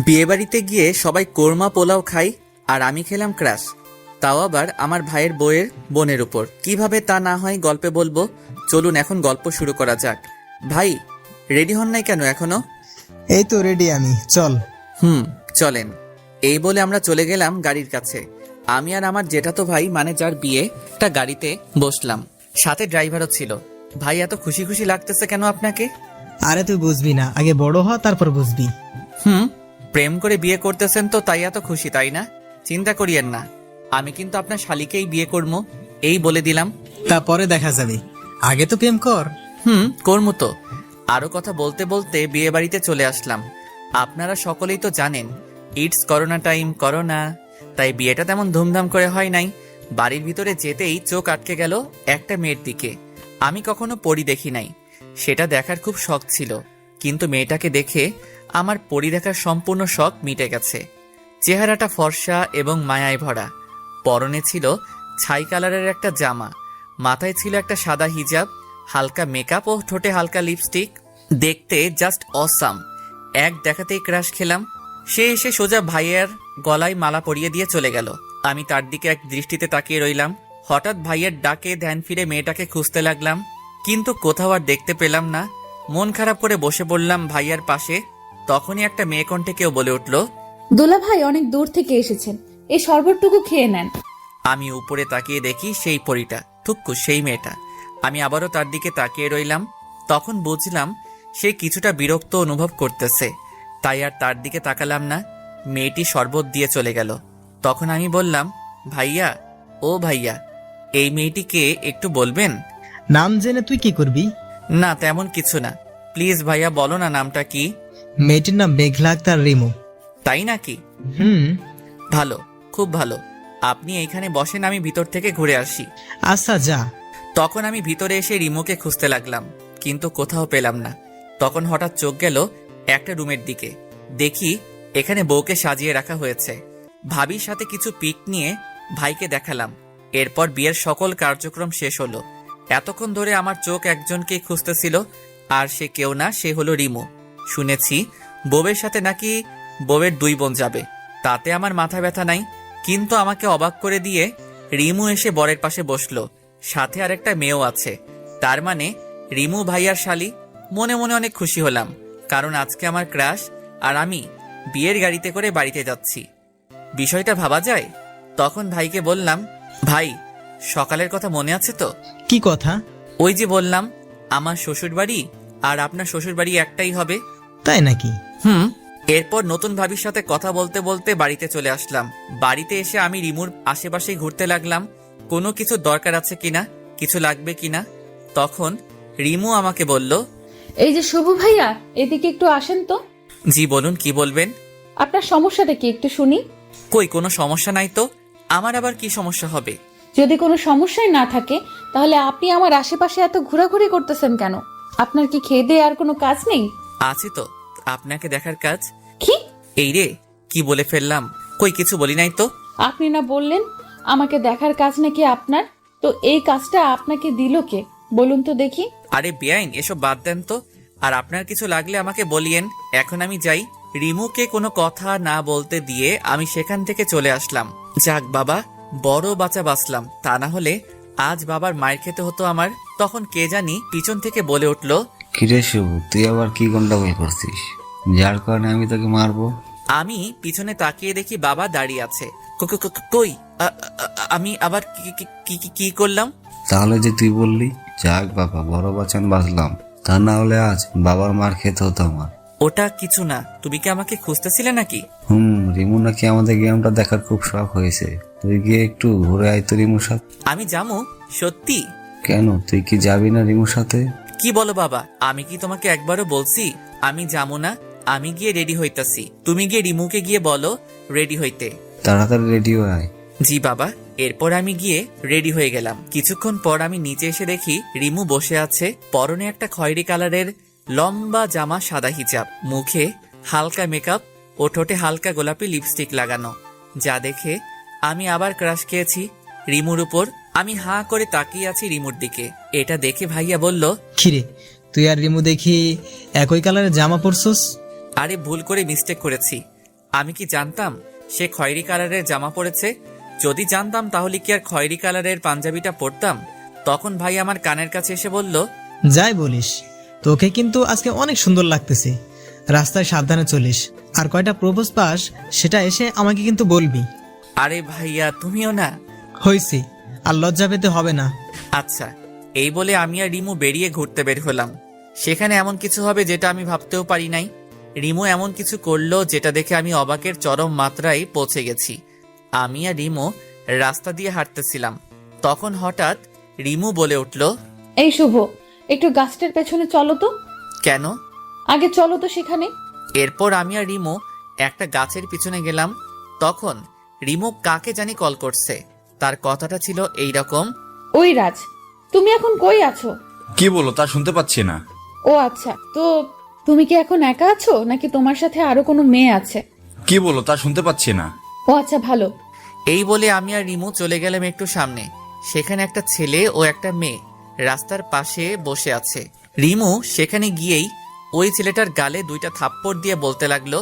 বিয়েবাড়িতে গিয়ে সবাই কোরমা পোলাও খাই আর আমি খেলাম ক্রাশ, তাও আবার আমার ভাইয়ের বউয়ের বোনের উপর। কিভাবে তা না হয় গল্পে বলবো। চলুন এখন গল্প শুরু করা যাক। ভাই, রেডি হন নাই কেন এখনো? এই তো রেডি আমি, চল। চলেন। এই বলে আমরা চলে গেলাম গাড়ির কাছে। আমি আর আমার জেঠাতো ভাই, মানে যার বিয়ে, একটা গাড়িতে বসলাম, সাথে ড্রাইভারও ছিল। ভাই, এত খুশি খুশি লাগতেছে কেন আপনাকে? আরে তুই বুঝবি না, আগে বড় হ তারপর বুঝবি। প্রেম করে বিয়ে করতেছেন তো তাই এত খুশি, তাই না? চিন্তা করিয়েন না, আমি কিন্তু আপনার শালিকেই বিয়ে করবো, এই বলে দিলাম। তারপরে দেখা যাবে, আগে তো প্রেম কর। করবো তো। আরো কথা বলতে বলতে বিয়ে বাড়িতে চলে আসলাম। আপনারা সকলেই তো জানেন, ইটস করোনা টাইম, করোনা, তাই বিয়েটা তেমন ধুমধাম করে হয় নাই। বাড়ির ভিতরে যেতেই চোখ আটকে গেল একটা মেয়ের দিকে। আমি কখনো পরী দেখি নাই, সেটা দেখার খুব শখ ছিল, কিন্তু মেয়েটাকে দেখে আমার পরী দেখার সম্পূর্ণ শখ মিটে গেছে। চেহারাটা ফর্সা এবং মায়ায় ভরা, পরনে ছিল ছাই কালারের একটা জামা, মাথায় ছিল একটা সাদা হিজাব, হালকা মেকআপ ও ঠোঁটে হালকা লিপস্টিক। দেখতে জাস্ট অসাম। এক দেখাতেই ক্রাশ খেলাম। সে এসে সোজা ভাইয়ের গলায় মালা পরিয়ে দিয়ে চলে গেল। আমি তার দিকে এক দৃষ্টিতে তাকিয়ে রইলাম। হঠাৎ ভাইয়ের ডাকে ধ্যান ফিরে মেয়েটাকে খুঁজতে লাগলাম, কিন্তু কোথাও আর দেখতে পেলাম না। মন খারাপ করে বসে পড়লাম ভাইয়ার পাশে। তখনই একটা মেয়ে কণ্ঠে কেউ বলে উঠল, দোলা ভাই অনেক দূর থেকে এসেছেন, এই শরবতটুকু খেয়ে নেন। আমি উপরে তাকিয়ে দেখি সেই পরীটা, থুক্কু সেই মেয়েটা। আমি আবারও তার দিকে তাকিয়ে রইলাম। তখন বুঝলাম সে কিছুটা বিরক্ত অনুভব করতেছে, তাই আর তার দিকে তাকালাম না। মেয়েটি শরবত দিয়ে চলে গেল। তখন আমি বললাম, ভাইয়া, ও ভাইয়া, এই মেয়েটিকে একটু বলবেন? নাম জেনে তুই কি করবি? না, তেমন কিছু না। প্লিজ ভাইয়া, বলো না নামটা কি। মেয়েটির নাম মেঘলা আক্তার রিমু। তাই নাকি? ভালো, খুব ভালো। আপনি এইখানে বসেন, আমি ভিতর থেকে ঘুরে আসি। আচ্ছা যা। তখন আমি ভিতরে এসে রিমুকে খুঁজতে লাগলাম, কিন্তু কোথাও পেলাম না। তখন হঠাৎ চোখ গেল একটা রুমের দিকে। দেখি এখানে বউকে সাজিয়ে রাখা হয়েছে। ভাবির সাথে কিছু পিক নিয়ে ভাইকে দেখালাম। এরপর বিয়ের সকল কার্যক্রম শেষ হলো। এতক্ষণ ধরে আমার চোখ একজনকেই খুঁজতেছিল, আর সে কেউ না, সে হলো রিমু। শুনেছি বউয়ের সাথে নাকি বউয়ের 2 বোন যাবে, তাতে আমার মাথা ব্যথা নাই। কিন্তু আমাকে অবাক করে দিয়ে রিমু এসে বরের পাশে বসলো, সাথে আরেকটা মেয়েও আছে। তার মানে রিমু ভাইয়ার শালি। মনে মনে অনেক খুশি হলাম, কারণ আজকে আমার ক্রাশ আর আমি বিয়ের গাড়িতে করে বাড়িতে যাচ্ছি। বিষয়টা ভাবা যায়। তখন ভাইকে বললাম, ভাই, সকালের কথা মনে আছে তো? কি কথা? ওই যে বললাম আমার শ্বশুর বাড়ি আর আপনার শ্বশুর বাড়ি একটাই হবে। তাই নাকি? এরপর নতুন ভাবির সাথে কথা বলতে বলতে বাড়িতে চলে আসলাম। বাড়িতে এসে আমি রিমুর আশেপাশে ঘুরতে লাগলাম, কোনো কিছু দরকার আছে কিনা, কিছু লাগবে কিনা। তখন রিমু আমাকে বলল, এই যে শুভ ভাইয়া, এদিকে একটু আসেন তো। জি বলুন, কি বলবেন? আপনার সমস্যাটা কি একটু শুনি। কই, কোনো সমস্যা নাই তো। আমার আবার কি সমস্যা হবে? যদি কোনো সমস্যাই না থাকে, তাহলে আপনি আমার আশেপাশে এত ঘোরাঘুরি করতেছেন কেন? আপনার কি খেয়ে দেয়ে আর কোনো কাজ নেই? আছে তো, আপনাকে দেখার কাজ। কি? এই রে, কি বলে ফেললাম। কই, কিছু বলি নাই তো। আপনি না বললেন আমাকে দেখার কাজ নাকি আপনার? তো এই কাজটা আপনাকে দিল কে, বলুন তো দেখি। আরে বেআইন, এসব বাদ দেন তো। আর আপনার কিছু লাগলে আমাকে বলিয়েন। এখন আমি যাই। রিমুকে কোনো কথা না বলতে দিয়ে আমি সেখান থেকে চলে আসলাম। যাক বাবা, বড় বাঁচা বাঁচলাম, তা না হলে আজ বাবার মায়ের খেতে হতো আমার। তখন কে জানি পিছন থেকে বলে উঠল, কিরে শুভ, তুই আবার কি গন্ডগোল করছিস, যার কারণে আমি তোকে মারবো? আমি পিছনে তাকিয়ে দেখি বাবা দাঁড়িয়ে আছে। কই, আমি আবার কি করলাম? তাহলে যে তুই বললি, যাক বাবা, বড় বাঁচান বাঁচলাম, তা না হলে আজ বাবার মার খেতে হতো আমার। ওটা কিছু না। তুমি কি আমাকে খুঁজতেছিলে নাকি? রিমু নাকি আমাদের গেমটা দেখার খুব শখ হয়েছে, তুই গিয়ে একটু ঘুরে আয় তো রিমুর সাথে। আমি যাবো? সত্যি? কেন, তুই কি যাবি না রিমুর সাথে? কি বলো বাবা, আমি কি তোমাকে একবারও বলছি আমি যাবো না? আমি গিয়ে রেডি হইতাছি, তুমি গিয়ে রিমুকে গিয়ে বলো রেডি হইতে। তাড়াতাড়ি রেডি হয়ে আয়। জি বাবা। এরপর আমি গিয়ে রেডি হয়ে গেলাম। কিছুক্ষণ পর আমি নিচে এসে দেখি রিমু বসে আছে, পরনে একটা খয়েরি কালারের লম্বা জামা, সাদা হিজাব, মুখে হালকা মেকআপ ও ঠোঁটে হালকা গোলাপি লিপস্টিক লাগানো। যা দেখে আমি আবার ক্রাশ খেয়েছি রিমুর উপর। আমি হাঁ করে তাকিয়ে আছি রিমুর দিকে। এটা দেখে ভাইয়া বলল, কিরে, তুই আর রিমু দেখি একই কালারের জামা পরছস? আরে ভুল করে মিস্টেক করেছি, আমি কি জানতাম সে খয়েরি কালারের জামা পরেছে? যদি জানতাম তাহলে কি আর খয়েরি কালারের পাঞ্জাবিটা পরতাম? তখন ভাই আমার কানের কাছে এসে বলল, যাই বলিস, তোকে কিন্তু আজকে অনেক সুন্দর লাগতেছে। রাস্তায় সাবধানে চলিস, আর কয়টা প্রপোজ পাস সেটা এসে আমাকে কিন্তু বলবি। আরে ভাইয়া তুমিও না। হইছি, আর লজ্জা পেতে হবে না। আচ্ছা, এই বলে আমি আর রিমু বেরিয়ে ঘুরতে বের হলাম। সেখানে এমন কিছু হবে যেটা আমি ভাবতেও পারি নাই। রিমু এমন কিছু করলো যেটা দেখে আমি অবাকের চরম মাত্রায় পৌঁছে গেছি। আমি আর রিমু রাস্তা দিয়ে হাঁটতেছিলাম, তখন হঠাৎ রিমু বলে উঠল, এই শুভ, একটু গাছটার পেছনে চলো তো। কেন? আগে চলো তো সেখানে। এরপর আমি আর রিমু একটা গাছের পিছনে গেলাম। তখন রিমু কাকে জানি কল করছে। তার কথাটা ছিল এই রকম, ওই রাজ, তুমি এখন কই আছো? কি বলো তা শুনতে পাচ্ছি না। ও আচ্ছা, তো তুমি কি এখন একা আছো নাকি তোমার সাথে আরো কোনো মেয়ে আছে? কি বলো তা শুনতে পাচ্ছি না। ও আচ্ছা, ভালো। এই বলে আমি আর রিমু চলে গেলাম একটু সামনে। সেখানে একটা ছেলে ও একটা মেয়ে রাস্তার পাশে বসে আছে। রিমু সেখানে গিয়েই ওই ছেলেটার গালে 2টা থাপ্পড় দিয়ে বলতে লাগলো,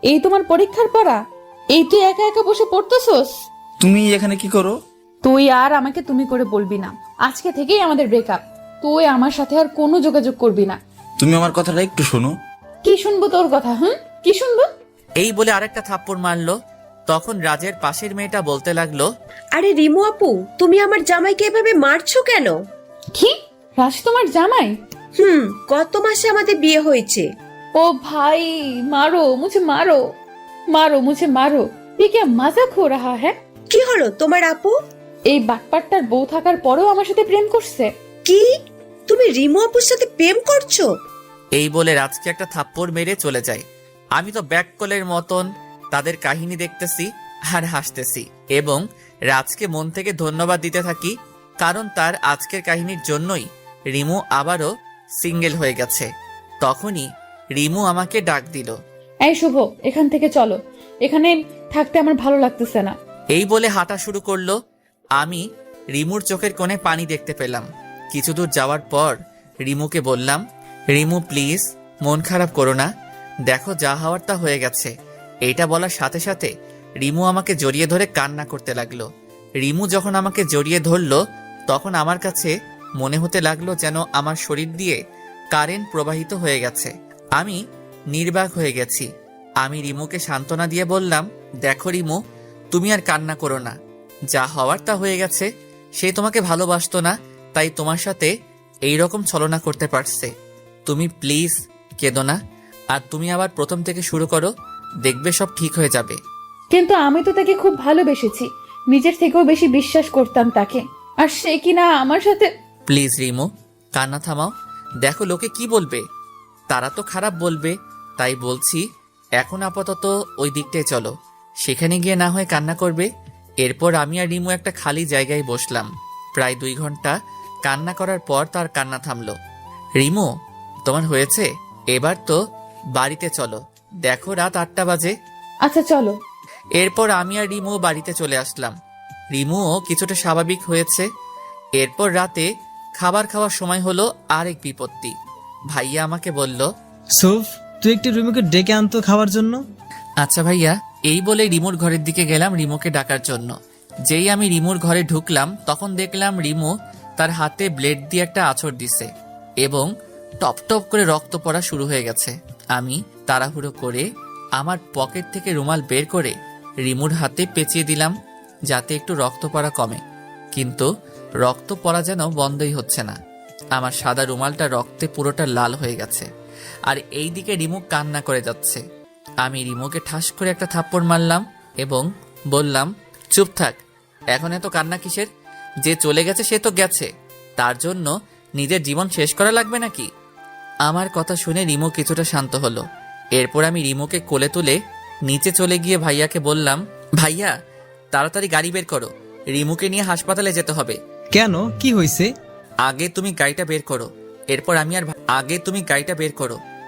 এই তোমার পরীক্ষার পড়া? এই তুই একা একা বসে পড়তেছস? তুমি এখানে কি করো? তুই আর আমাকে তুমি করে বলবি না। আজকে থেকেই আমাদের ব্রেকআপ। তুই আমার সাথে আর কোনো যোগাযোগ করবি না। তুমি আমার কথাটা একটু শোনো। কি শুনবো তোর কথা? কি শুনবো? এই বলে আরেকটা থাপ্পড় মারলো। তখন রাজের পাশের মেয়েটা বলতে লাগলো, আরে রিমু আপু, তুমি আমার জামাইকে এভাবে মারছো কেন? কি? রাজ তোমার জামাই? গত মাসে আমাদের বিয়ে হয়েছে। ओ भाई, मारो मुझे, मारो मारो मुझे, मारो। ये क्या मजाक हो रहा है? কি হলো তোমার আপু? এই বাটপাটটার বউ থাকার পরেও আমার সাথে প্রেম করছে? কি? তুমি রিমু আপুর সাথে প্রেম করছো? এই বলে রাজকে একটা থাপ্পড় মেরে চলে যায়। আমি তো ব্যাককলের মতন তাদের কাহিনী দেখতেছি আর হাসতেছি এবং রাজকে মন থেকে ধন্যবাদ দিতে থাকি, কারণ তার আজকের কাহিনীর জন্যই রিমু আবারও সিঙ্গেল হয়ে গেছে। তখনই রিমু আমাকে ডাক দিল। এই শুভ, এখান থেকে চলো, এখানে থাকতে আমার ভালো লাগতেছে না। এই বলে হাঁটা শুরু করলো। আমি রিমুর চোখের কোণে পানি দেখতে পেলাম। কিছু দূর যাওয়ার পর রিমুকে বললাম, রিমু প্লিজ মন খারাপ করো না, দেখো যা হওয়ার তা হয়ে গেছে। এইটা বলার সাথে সাথে রিমু আমাকে জড়িয়ে ধরে কান্না করতে লাগলো। রিমু যখন আমাকে জড়িয়ে ধরলো তখন আমার কাছে মনে হতে লাগলো যেন আমার শরীর দিয়ে কারেন্ট প্রবাহিত হয়ে গেছে। আমি নির্বাক হয়ে গেছি। আমি রিমুকে সান্ত্বনা দিয়ে বললাম, দেখো রিমু, তুমি আর কান্না করো না, যা হওয়ার তা হয়ে গেছে। সে তোমাকে ভালোবাসতো না, তাই তোমার সাথে এই রকম ছলনা করতে পারছে। তুমি প্লিজ কেঁদো না, আর তুমি আবার প্রথম থেকে শুরু করো, দেখবে সব ঠিক হয়ে যাবে। কিন্তু আমি তো তাকে খুব ভালোবেসেছি, নিজের থেকেও বেশি বিশ্বাস করতাম তাকে, আর সে কিনা আমার সাথে। প্লিজ রিমু, কান্না থামাও। দেখো লোকে কি বলবে, তারা তো খারাপ বলবে, তাই বলছি এখন আপাতত ওই দিকটায় চলো, সেখানে গিয়ে না হয় কান্না করবে। এরপর আমি আর রিমু একটা খালি জায়গায় বসলাম। প্রায় 2 ঘন্টা কান্না করার পর তার কান্না থামলো। রিমু, তোমার হয়েছে, এবার তো বাড়িতে চলো, দেখো রাত 8টা বাজে। আচ্ছা চলো। এরপর আমি আর রিমু বাড়িতে চলে আসলাম। রিমুও কিছুটা স্বাভাবিক হয়েছে। এরপর রাতে খাবার খাওয়ার সময় হলো আরেক বিপত্তি। ভাইয়া আমাকে বলল, সুফ, তুই একটু রিমুকে ডেকে আনতো খাওয়ার জন্য। আচ্ছা ভাইয়া। এই বলে রিমুর ঘরের দিকে গেলাম রিমুকে ডাকার জন্য। যেই আমি রিমুর ঘরে ঢুকলাম তখন দেখলাম রিমু তার হাতে ব্লেড দিয়ে একটা আঁচড় দিছে এবং টপ টপ করে রক্ত পড়া শুরু হয়ে গেছে। আমি তাড়াহুড়ো করে আমার পকেট থেকে রুমাল বের করে রিমুর হাতে পেঁচিয়ে দিলাম যাতে একটু রক্ত পড়া কমে, কিন্তু রক্ত পড়া যেন বন্ধই হচ্ছে না। আমার সাদা রুমালটা রক্তে পুরোটা লাল হয়ে গেছে, আর এই দিকে রিমু কান্না করে যাচ্ছে। আমি রিমুকে ঠাস করে একটা থাপ্পড় মারলাম এবং বললাম, চুপ থাক, এখন এত কান্না কিসের? যে চলে গেছে সে তো গেছে, তার জন্য নিজের জীবন শেষ করা লাগবে নাকি? আমার কথা শুনে রিমু কিছুটা শান্ত হলো। এরপর আমি রিমুকে কোলে তুলে নিচে চলে গিয়ে ভাইয়াকে বললাম, ভাইয়া তাড়াতাড়ি গাড়ি বের করো, রিমুকে নিয়ে হাসপাতালে যেতে হবে। কেন, কি হয়েছে? আগে তুমি গাড়িটা বের করো।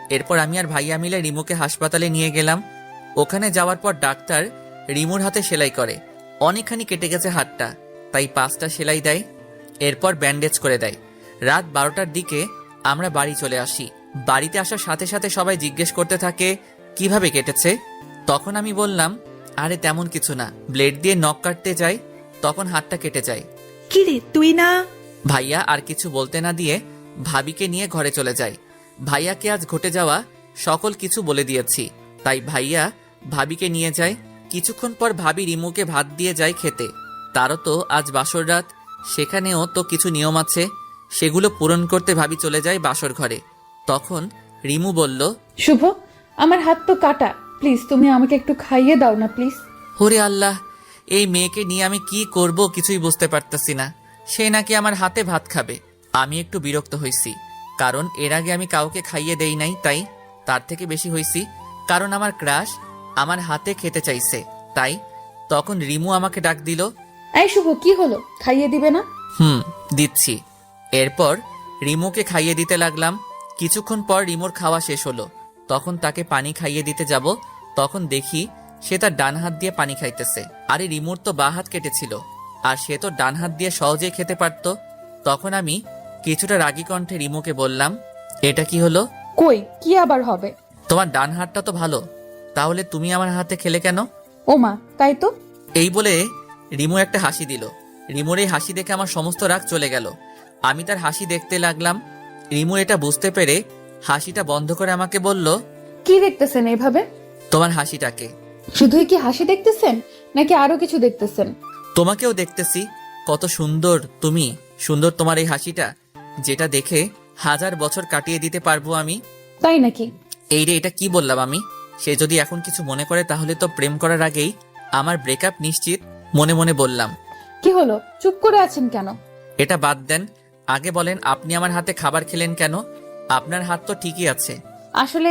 এরপর আমি আর ভাইয়া মিলে রিমুকে হাসপাতালে নিয়ে গেলাম। ওখানে যাওয়ার পর ডাক্তার রিমুর হাতে সেলাই করে। অনেকখানি কেটে গেছে হাতটা, তাই 5টা সেলাই দেয়, এরপর ব্যান্ডেজ করে দেয়। রাত 12টার দিকে আমরা বাড়ি চলে আসি। বাড়িতে আসার সাথে সাথে সবাই জিজ্ঞেস করতে থাকে কিভাবে কেটেছে। তখন আমি বললাম, আরে তেমন কিছু না, ব্লেড দিয়ে নখ কাটতে যাই, তখন হাতটা কেটে যায়। কি রে তুই না? ভাইয়া আর কিছু বলতে না দিয়ে ভাবিকে নিয়ে ঘরে চলে যায়। ভাইয়াকে আজ ঘটে যাওয়া সকল কিছু বলে দিয়েছি, তাই ভাইয়া ভাবিকে নিয়ে যায়। কিছুক্ষণ পর ভাবি রিমুকে ভাত দিয়ে যায় খেতে। তারও তো আজ বাসর রাত, সেখানেও তো কিছু নিয়ম আছে, সেগুলো পূরণ করতে ভাবি চলে যায় বাসর ঘরে। তখন রিমু বলল, শুভ, আমার হাত তো কাটা, প্লিজ তুমি আমাকে একটু খাইয়ে দাও না প্লিজ। ওরে আল্লাহ, এই মেয়েকে নিয়ে আমি কি করব কিছুই বুঝতে পারতেছি না। সে নাকি আমার হাতে ভাত খাবে। আমি একটু বিরক্ত হইছি, কারণ এর আগে আমি কাউকে খাইয়ে দেই নাই, তাই তার থেকে বেশি হইছি কারণ আমার ক্রাশ আমার হাতে খেতে চাইছে। তাই তখন রিমু আমাকে ডাক দিল। এই শুভ, কি হলো, খাইয়ে দিবে না? দিচ্ছি। এরপর রিমুকে খাইয়ে দিতে লাগলাম। কিছুক্ষণ পর রিমুর খাওয়া শেষ হলো। তখন তাকে পানি খাইয়ে দিতে যাব, তখন দেখি সে তার ডান হাত দিয়ে পানি খাইতেছে। আরে রিমুর তো বাঁ হাত কেটেছিল, আর সে তো ডান হাত দিয়ে সহজেই খেতে পারত। তখন আমি কিছুটা রাগী কণ্ঠে রিমুকে বললাম, এটা কি হলো? কই, কি আবার হবে? তোমার ডান হাতটা তো ভালো, তাহলে তুমি আমার হাতে খেলে কেন? ওমা, তাই তো। এই বলে রিমু একটা হাসি দিল। রিমুর এই হাসি দেখে আমার সমস্ত রাগ চলে গেল। আমি তার হাসি দেখতে লাগলাম। রিমু এটা বুঝতে পেরে হাসিটা বন্ধ করে আমাকে বলল, কি দেখতেছেন এভাবে? তোমার হাসিটাকে। শুধুই কি হাসি দেখতেছেন নাকি আরো কিছু দেখতেছেন? তোমাকেও দেখতেছি, কত সুন্দর তুমি, সুন্দর তোমার এই হাসিটা, যেটা দেখে 1000 বছর কাটিয়ে দিতে পারবো আমি। তাই নাকি? এই রে, এটা কি বললাম আমি? সে যদি এখন কিছু মনে করে তাহলে তো প্রেম করার আগেই আমার ব্রেকআপ নিশ্চিত। মনে মনে বললাম। কি হলো, চুপ করে আছেন কেন? এটা বাদ দেন, আগে বলেন আপনি আমার হাতে খাবার খেলেন কেন? আপনার হাত তো ঠিকই আছে। আসলে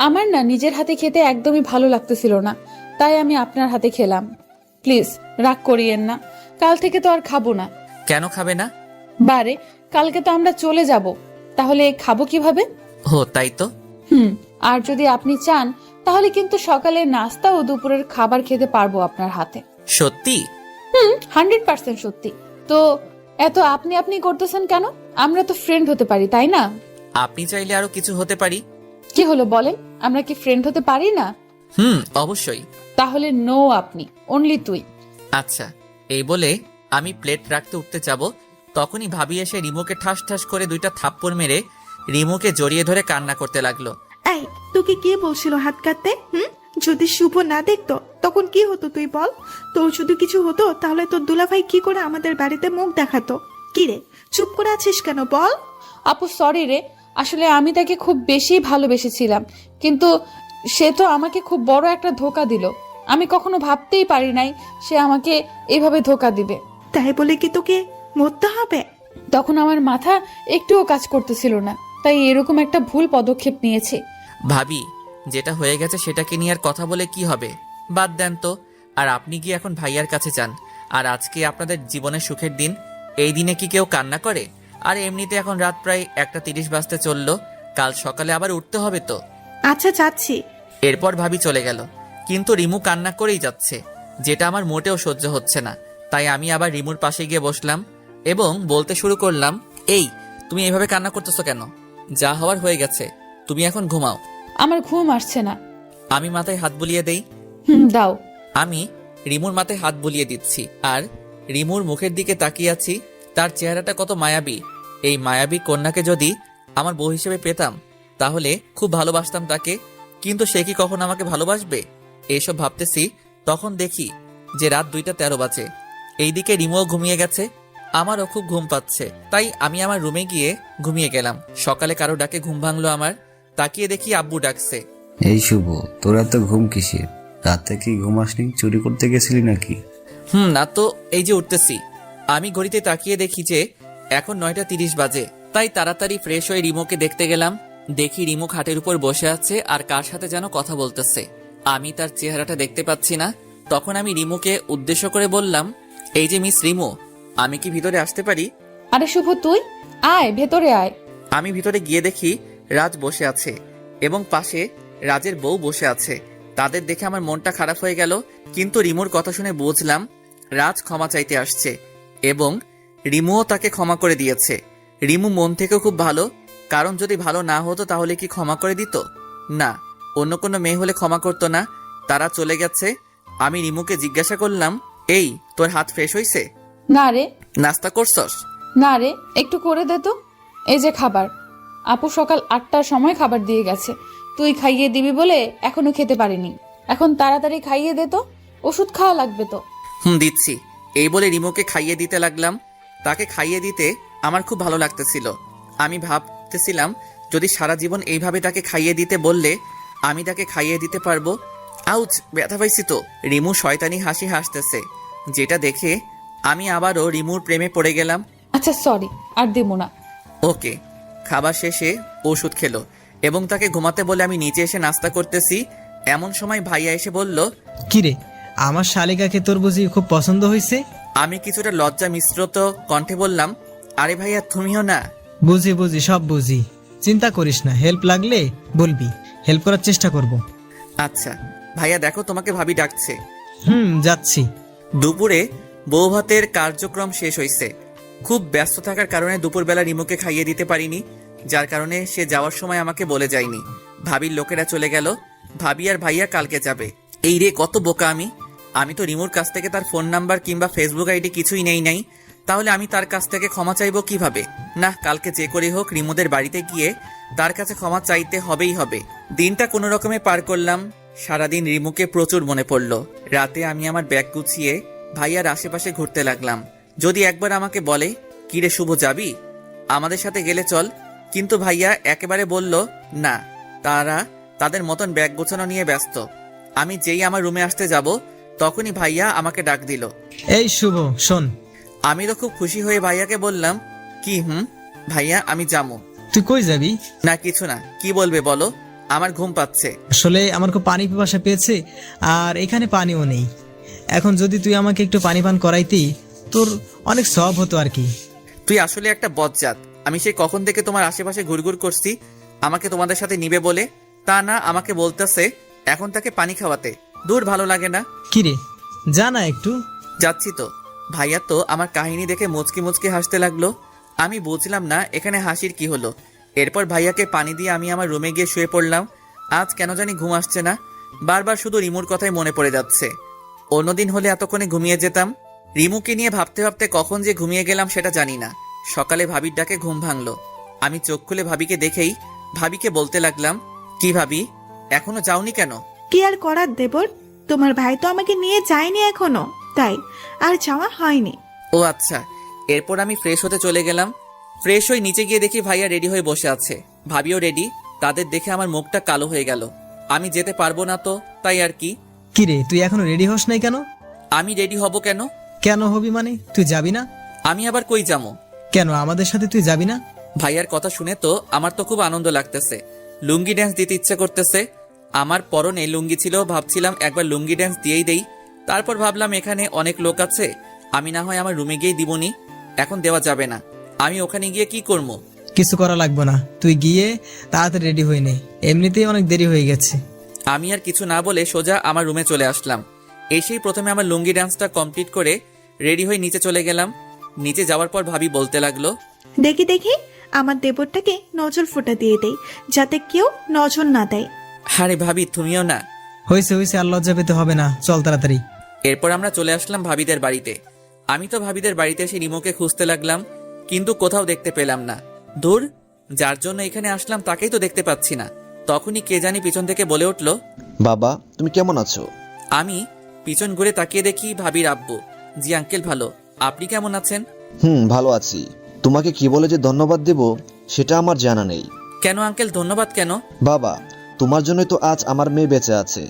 আমার না নিজের হাতে খেতে একদমই ভালো লাগতেছিল না, তাই আমি আপনার হাতে খেলাম। প্লিজ রাগ করিয়েন না, কাল থেকে তো আর খাবো না। কেন খাবে না? বারে, কালকে তো আমরা চলে যাব, তাহলে খাবো কিভাবে? ও তাই তো। আর যদি আপনি চান তাহলে কিন্তু সকালের নাস্তা ও দুপুরের খাবার খেতে পারবো আপনার হাতে। সত্যি? 100% সত্যি। তো এত আপনি আপনি করতেছেন কেন? আমরা তো ফ্রেন্ড হতে পারি, তাই না? আপনি চাইলে আরো কিছু হতে পারি। কি হলো বলেন, আমরা কি ফ্রেন্ড হতে পারি না? অবশ্যই। তাহলে নো, আপনি অনলি তুই। আচ্ছা। এই বলে আমি প্লেট রাখতে উঠতে যাব, তখনই ভাবি এসে রিমুকে ঠাস ঠাস করে 2টা থাপ্পড় মেরে রিমুকে জড়িয়ে ধরে কান্না করতে লাগলো। এই, তোকে কে বলছিল হাত কাটতে? যদি শুভ না দেখতো তখন কি হতো তুই বল? তোর যদি কিছু হতো তাহলে তোর দুলাভাই কি করে আমাদের বাড়িতে মুখ দেখাতো? কি রে, চুপ করে আছিস কেন বল? আপু সরি রে, আসলে আমি তাকে খুব বেশি ভালোবেসেছিলাম, কিন্তু সে তো আমাকে খুব বড় একটা ধোকা দিল। আমি কখনো ভাবতেই পারি নাই সে আমাকে এভাবে ধোকা দিবে। তাই বলে কি তোকে মরতে হবে? তখন আমার মাথা একটুও কাজ করতেছিল না, তাই এরকম একটা ভুল পদক্ষেপ নিয়েছি। ভাবি, যেটা হয়ে গেছে সেটাকে নিয়ে আর কথা বলে কি হবে? বাদ দেন তো। আর আপনি কি এখন ভাইয়ার কাছে যান। আর আজকে আপনাদের জীবনের সুখের দিন, এই দিনে কি কেউ কান্না করে? আর এমনিতে এখন রাত প্রায় 1:30 বাজতে চললো, কাল সকালে আবার উঠতে হবে তো। আচ্ছা যাচ্ছি। এরপর ভাবি চলে গেল, কিন্তু রিমু কান্না করেই যাচ্ছে, যেটা আমার মোটেও সহ্য হচ্ছে না। তাই আমি আবার রিমুর পাশে গিয়ে বসলাম এবং বলতে শুরু করলাম, এই তুমি এভাবে কান্না করতেছো কেন? যা হওয়ার হয়ে গেছে, তুমি এখন ঘুমাও। আমার ঘুম আসছে না। আমি মাথায় হাত বুলিয়ে দেই। দাও। আমি রিমুর মাথায় হাত বুলিয়ে দিচ্ছি আর রিমুর মুখের দিকে তাকিয়ে আছি। তার চেহারাটা কত মায়াবী। এই মায়াবী কন্যাকে যদি আমার বউ হিসেবে পেতাম তাহলে খুব ভালোবাসতাম তাকে, কিন্তু সে কি কখনো আমাকে ভালোবাসবে? এইসব ভাবতেছি, তখন দেখি যে রাত 2:13 বাজে। এইদিকে রিমুও ঘুমিয়ে গেছে, আমারও খুব ঘুম পাচ্ছে, তাই আমি আমার রুমে গিয়ে ঘুমিয়ে গেলাম। সকালে কারো ডাকে ঘুম ভাঙলো আমার, তাকিয়ে দেখি আব্বু ডাকছে। এই শুভ, তোর এত ঘুম কিসের? রাতে কি ঘুমাসনি? চুরি করতে গেছিলি নাকি? না তো, এই যে উঠতেছি। আমি ঘড়িতে তাকিয়ে দেখি যে এখন 9:30 বাজে, তাই তাড়াতাড়ি ফ্রেশ হয়ে রিমোকে দেখতে গেলাম। দেখি রিমো খাটের উপর বসে আছে আর কার সাথে যেন কথা বলতেছে। আমি তার চেহারাটা দেখতে পাচ্ছি না। তখন আমি রিমোকে উদ্দেশ্য করে বললাম, এই যে মিস রিমো, আমি কি ভিতরে আসতে পারি? আরে শুভ, তুই আয়, ভেতরে আয়। আমি ভিতরে গিয়ে দেখি রাজ বসে আছে এবং পাশে রাজের বউ বসে আছে। তাদের দেখে আমার মনটা খারাপ হয়ে গেল, কিন্তু রিমোর কথা শুনে বুঝলাম রাজ ক্ষমা চাইতে আসছে এবং রিমুও তাকে ক্ষমা করে দিয়েছে। রিমু মন থেকেও খুব ভালো, কারণ যদি ভালো না হতো তাহলে কি ক্ষমা করে দিত? না, অন্য কোনো মেয়ে হলে ক্ষমা করতো না, তারা চলে গেছে। আমি রিমুকে জিজ্ঞাসা করলাম, এই তোর হাত ফ্রেশ হইছে? না রে, নাস্তা করছস? না রে, একটু করে দে তো। এই যে খাবার, আপু সকাল 8টার সময় খাবার দিয়ে গেছে, তুই খাইয়ে দিবি বলে এখনো খেতে পারিনি। এখন তাড়াতাড়ি খাইয়ে দে তো, ওষুধ খাওয়া লাগবে তো। দিচ্ছি। এই বলে রিমুকে খাইয়ে দিতে লাগলাম। তাকে খাইয়ে দিতে আমার খুব ভালো লাগতেছিল। আমি ভাবতেছিলাম যদি সারা জীবন এইভাবে তাকে খাইয়ে দিতে বললে আমি তাকে খাইয়ে দিতে পারবো। আউচ, ব্যথা পাইছি তো। রিমু শয়তানি হাসি হাসতেছে, যেটা দেখে আমি আবারও রিমুর প্রেমে পড়ে গেলাম। আচ্ছা সরি, আর দেবো না। ওকে। খাবার শেষে ওষুধ খেলো এবং তাকে ঘুমাতে বলে আমি নিচে এসে নাস্তা করতেছি। এমন সময় ভাইয়া এসে বলল, কিরে, আমার শালিকাকে তোর বুঝি খুব পছন্দ হয়েছে? আমি কিছুটা লজ্জা মিশ্রিত কণ্ঠে বললাম, আরে ভাইয়া তুমিও না। বুঝি বুঝি, সব বুঝি, চিন্তা করিস না, হেল্প লাগলে বলবি, হেল্প করার চেষ্টা করব। আচ্ছা ভাইয়া, দেখো তোমাকে ভাবি ডাকছে। যাচ্ছি। দুপুরে বউ ভাতের কার্যক্রম শেষ হয়েছে। খুব ব্যস্ত থাকার কারণে দুপুরবেলা রিমুকে খাইয়ে দিতে পারিনি, যার কারণে সে যাওয়ার সময় আমাকে বলে যায়নি। ভাবির লোকেরা চলে গেল। ভাবি আর ভাইয়া কালকে যাবে। এই রে, কত বোকা আমি। আমি তো রিমুর কাছ থেকে তার ফোন নাম্বার কিংবা ফেসবুক আইডি কিছুই নেই নাই। তাহলে আমি তার কাছ থেকে ক্ষমা চাইবো কিভাবে? না, কালকে যে করে হোক রিমুদের বাড়িতে গিয়ে তার কাছে ক্ষমা চাইতে হবেই হবে। দিনটা কোনো রকমে পার করলাম। সারাদিন রিমুকে প্রচুর মনে পড়ল। রাতে আমি আমার ব্যাগ গুছিয়ে ভাইয়ার আশেপাশে ঘুরতে লাগলাম। যদি একবার আমাকে বলে, কিরে শুভ যাবি, আমাদের সাথে গেলে চল, কিন্তু ভাইয়া একেবারে বলল না, তারা তাদের মতন ব্যাগ গোছানো নিয়ে ব্যস্ত। আমি যেই আমার রুমে আসতে যাব তখনই ভাইয়া আমাকে ডাক দিল। এই শুভ, শোন। আমি তো খুব খুশি হয়ে ভাইয়াকে বললাম, কি? ভাইয়া আমি যাবো। তুই কই যাবি? না কিছু না। কি বলবে বলো? আমার ঘুম পাচ্ছে। আসলে আমার খুব পানি পিপাসা পেয়েছে, আর এখানে পানিও নেই। এখন যদি তুই আমাকে একটু পানি পান করাইতি, তোর অনেক সব হতো আর কি। তুই আসলে একটা বজ্জাত। আমি সেই কখন থেকে তোমার আশেপাশে ঘুরঘুর করছি আমাকে তোমাদের সাথে নিবে বলে, তা না আমাকে বলতেছে এখন তাকে পানি খাওয়াতে। দূর, ভালো লাগে না। কিরে, যা না একটু। যাচ্ছি তো। ভাইয়া তো আমার কাহিনী দেখে মুচকি মুচকি হাসতে লাগলো। আমি বুঝলাম না এখানে হাসির কি হলো। এরপর ভাইয়াকে পানি দিয়ে আমি আমার রুমে গিয়ে শুয়ে পড়লাম। আজ কেন জানি ঘুম আসছে না। বারবার শুধু রিমুর কথাই মনে পড়ে যাচ্ছে। অন্যদিন হলে এতক্ষণে ঘুমিয়ে যেতাম। রিমুকে নিয়ে ভাবতে ভাবতে কখন যে ঘুমিয়ে গেলাম সেটা জানি না। সকালে ভাবির ডাকে ঘুম ভাঙলো। আমি চোখ খুলে ভাবিকে দেখেই ভাবিকে বলতে লাগলাম, কি ভাবি, এখনো যাওনি কেন? কি আর করার দেবর, তোমার ভাই তো আমাকে নিয়ে যায়নি এখনো, তাই আর যাওয়া হয়নি। ও আচ্ছা। এরপর আমি ফ্রেশ হতে চলে গেলাম। ফ্রেশ হয়ে নিচে গিয়ে দেখি ভাইয়া রেডি হয়ে বসে আছে, ভাবিও রেডি। তাদের দেখে আমার মুখটা কালো হয়ে গেল। আমি যেতে পারবো না তো, তাই আর কি। কিরে, তুই এখনো রেডি হস নাই কেন? আমি রেডি হব কেন? কেন হবি মানে? তুই যাবি না? আমি আবার কই যাবো? কেন আমাদের সাথে তুই যাবি না? ভাইয়ার কথা শুনে তো আমার তো খুব আনন্দ লাগতেছে। লুঙ্গি ড্যান্স দিতে ইচ্ছে করতেছে। আমার পরনে লুঙ্গি ছিল, ভাবছিলাম একবার লুঙ্গি ড্যান্স দিয়েই দেই। তারপর ভাবলাম এখানে অনেক লোক আছে, আমি না হয় আমার রুমে গিয়ে দিবনি। এখন দেওয়া যাবে না। আমি ওখানে গিয়ে কি করবো? কিছু করা লাগবে না, তুই গিয়ে তাড়াতাড়ি রেডি হয়ে নে, এমনিতেই অনেক দেরি হয়ে গেছে। আমি আর কিছু না বলে সোজা আমার রুমে চলে আসলাম। এসেই প্রথমে আমার লুঙ্গি ডান্সটা কমপ্লিট করে রেডি হয়ে নিচে চলে গেলাম। নিচে যাওয়ার পর ভাবি বলতে লাগলো, দেখি দেখি আমার দেবরটাকে নজর ফোঁটা দিয়ে দেই, যাতে কেউ নজর না দেয়। আরে ভাবি তুমিও না। হয়েছে হয়েছে, আর লজ্জা পেতে হবে না, চল তাড়াতাড়ি। এরপর আমরা চলে আসলাম ভাবিদের বাড়িতে। আমি তো ভাবিদের বাড়িতে এসে রিমোকে খুঁজতে লাগলাম, কিন্তু কোথাও দেখতে পেলাম না। দূর, যার জন্য এখানে আসলাম তাকেই তো দেখতে পাচ্ছি না। তখনই কে জানি পিছন থেকে বলে উঠলো, বাবা তুমি কেমন আছো? আমি পিছন ঘুরে তাকিয়ে দেখি ভাবির আব্বু। জি আঙ্কেল, ভালো। আপনি কেমন আছেন? ভালো আছি। তোমাকে কি বলে যে ধন্যবাদ দেব সেটা আমার জানা নেই। কেন আঙ্কেল, ধন্যবাদ কেন? বাবা, তোমার জন্যই তো আজ আমার মেয়ে বেঁচে আছে।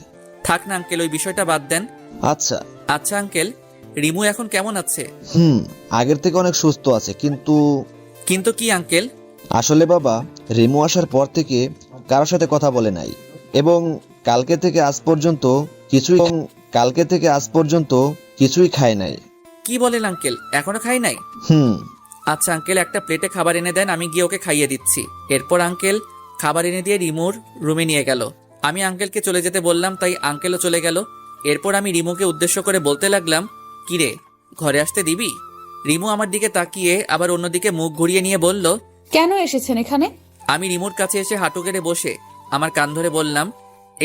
থাক না আঙ্কেল, ওই বিষয়টা বাদ দেন। আচ্ছা আচ্ছা আঙ্কেল, রিমু এখন কেমন আছে? আগের থেকে অনেক সুস্থ আছে, কিন্তু কিন্তু কি আঙ্কেল? আসলে বাবা, রিমু আসার পর থেকে কারোর সাথে কথা বলে নাই, এবং কালকে থেকে আজ পর্যন্ত কিছুই খায় নাই। কি বলেন আঙ্কেল, এখনো খাই নাই? আচ্ছা আঙ্কেল, একটা প্লেটে খাবার এনে দেন, আমি গিয়ে ওকে খাইয়ে দিচ্ছি। এরপর আঙ্কেল খাবার এনে দিয়ে রিমুর রুমে নিয়ে গেল। আমি আঙ্কেলকে চলে যেতে বললাম, তাই আঙ্কেলও চলে গেল। এরপর আমি রিমুকে উদ্দেশ্য করে বলতে লাগলাম, কিরে ঘরে আসতে দিবি? রিমু আমার দিকে তাকিয়ে আবার অন্যদিকে মুখ ঘুরিয়ে নিয়ে বলল, কেন এসেছেন এখানে? আমি রিমুর কাছে এসে হাঁটু গেড়ে বসে আমার কান ধরে বললাম,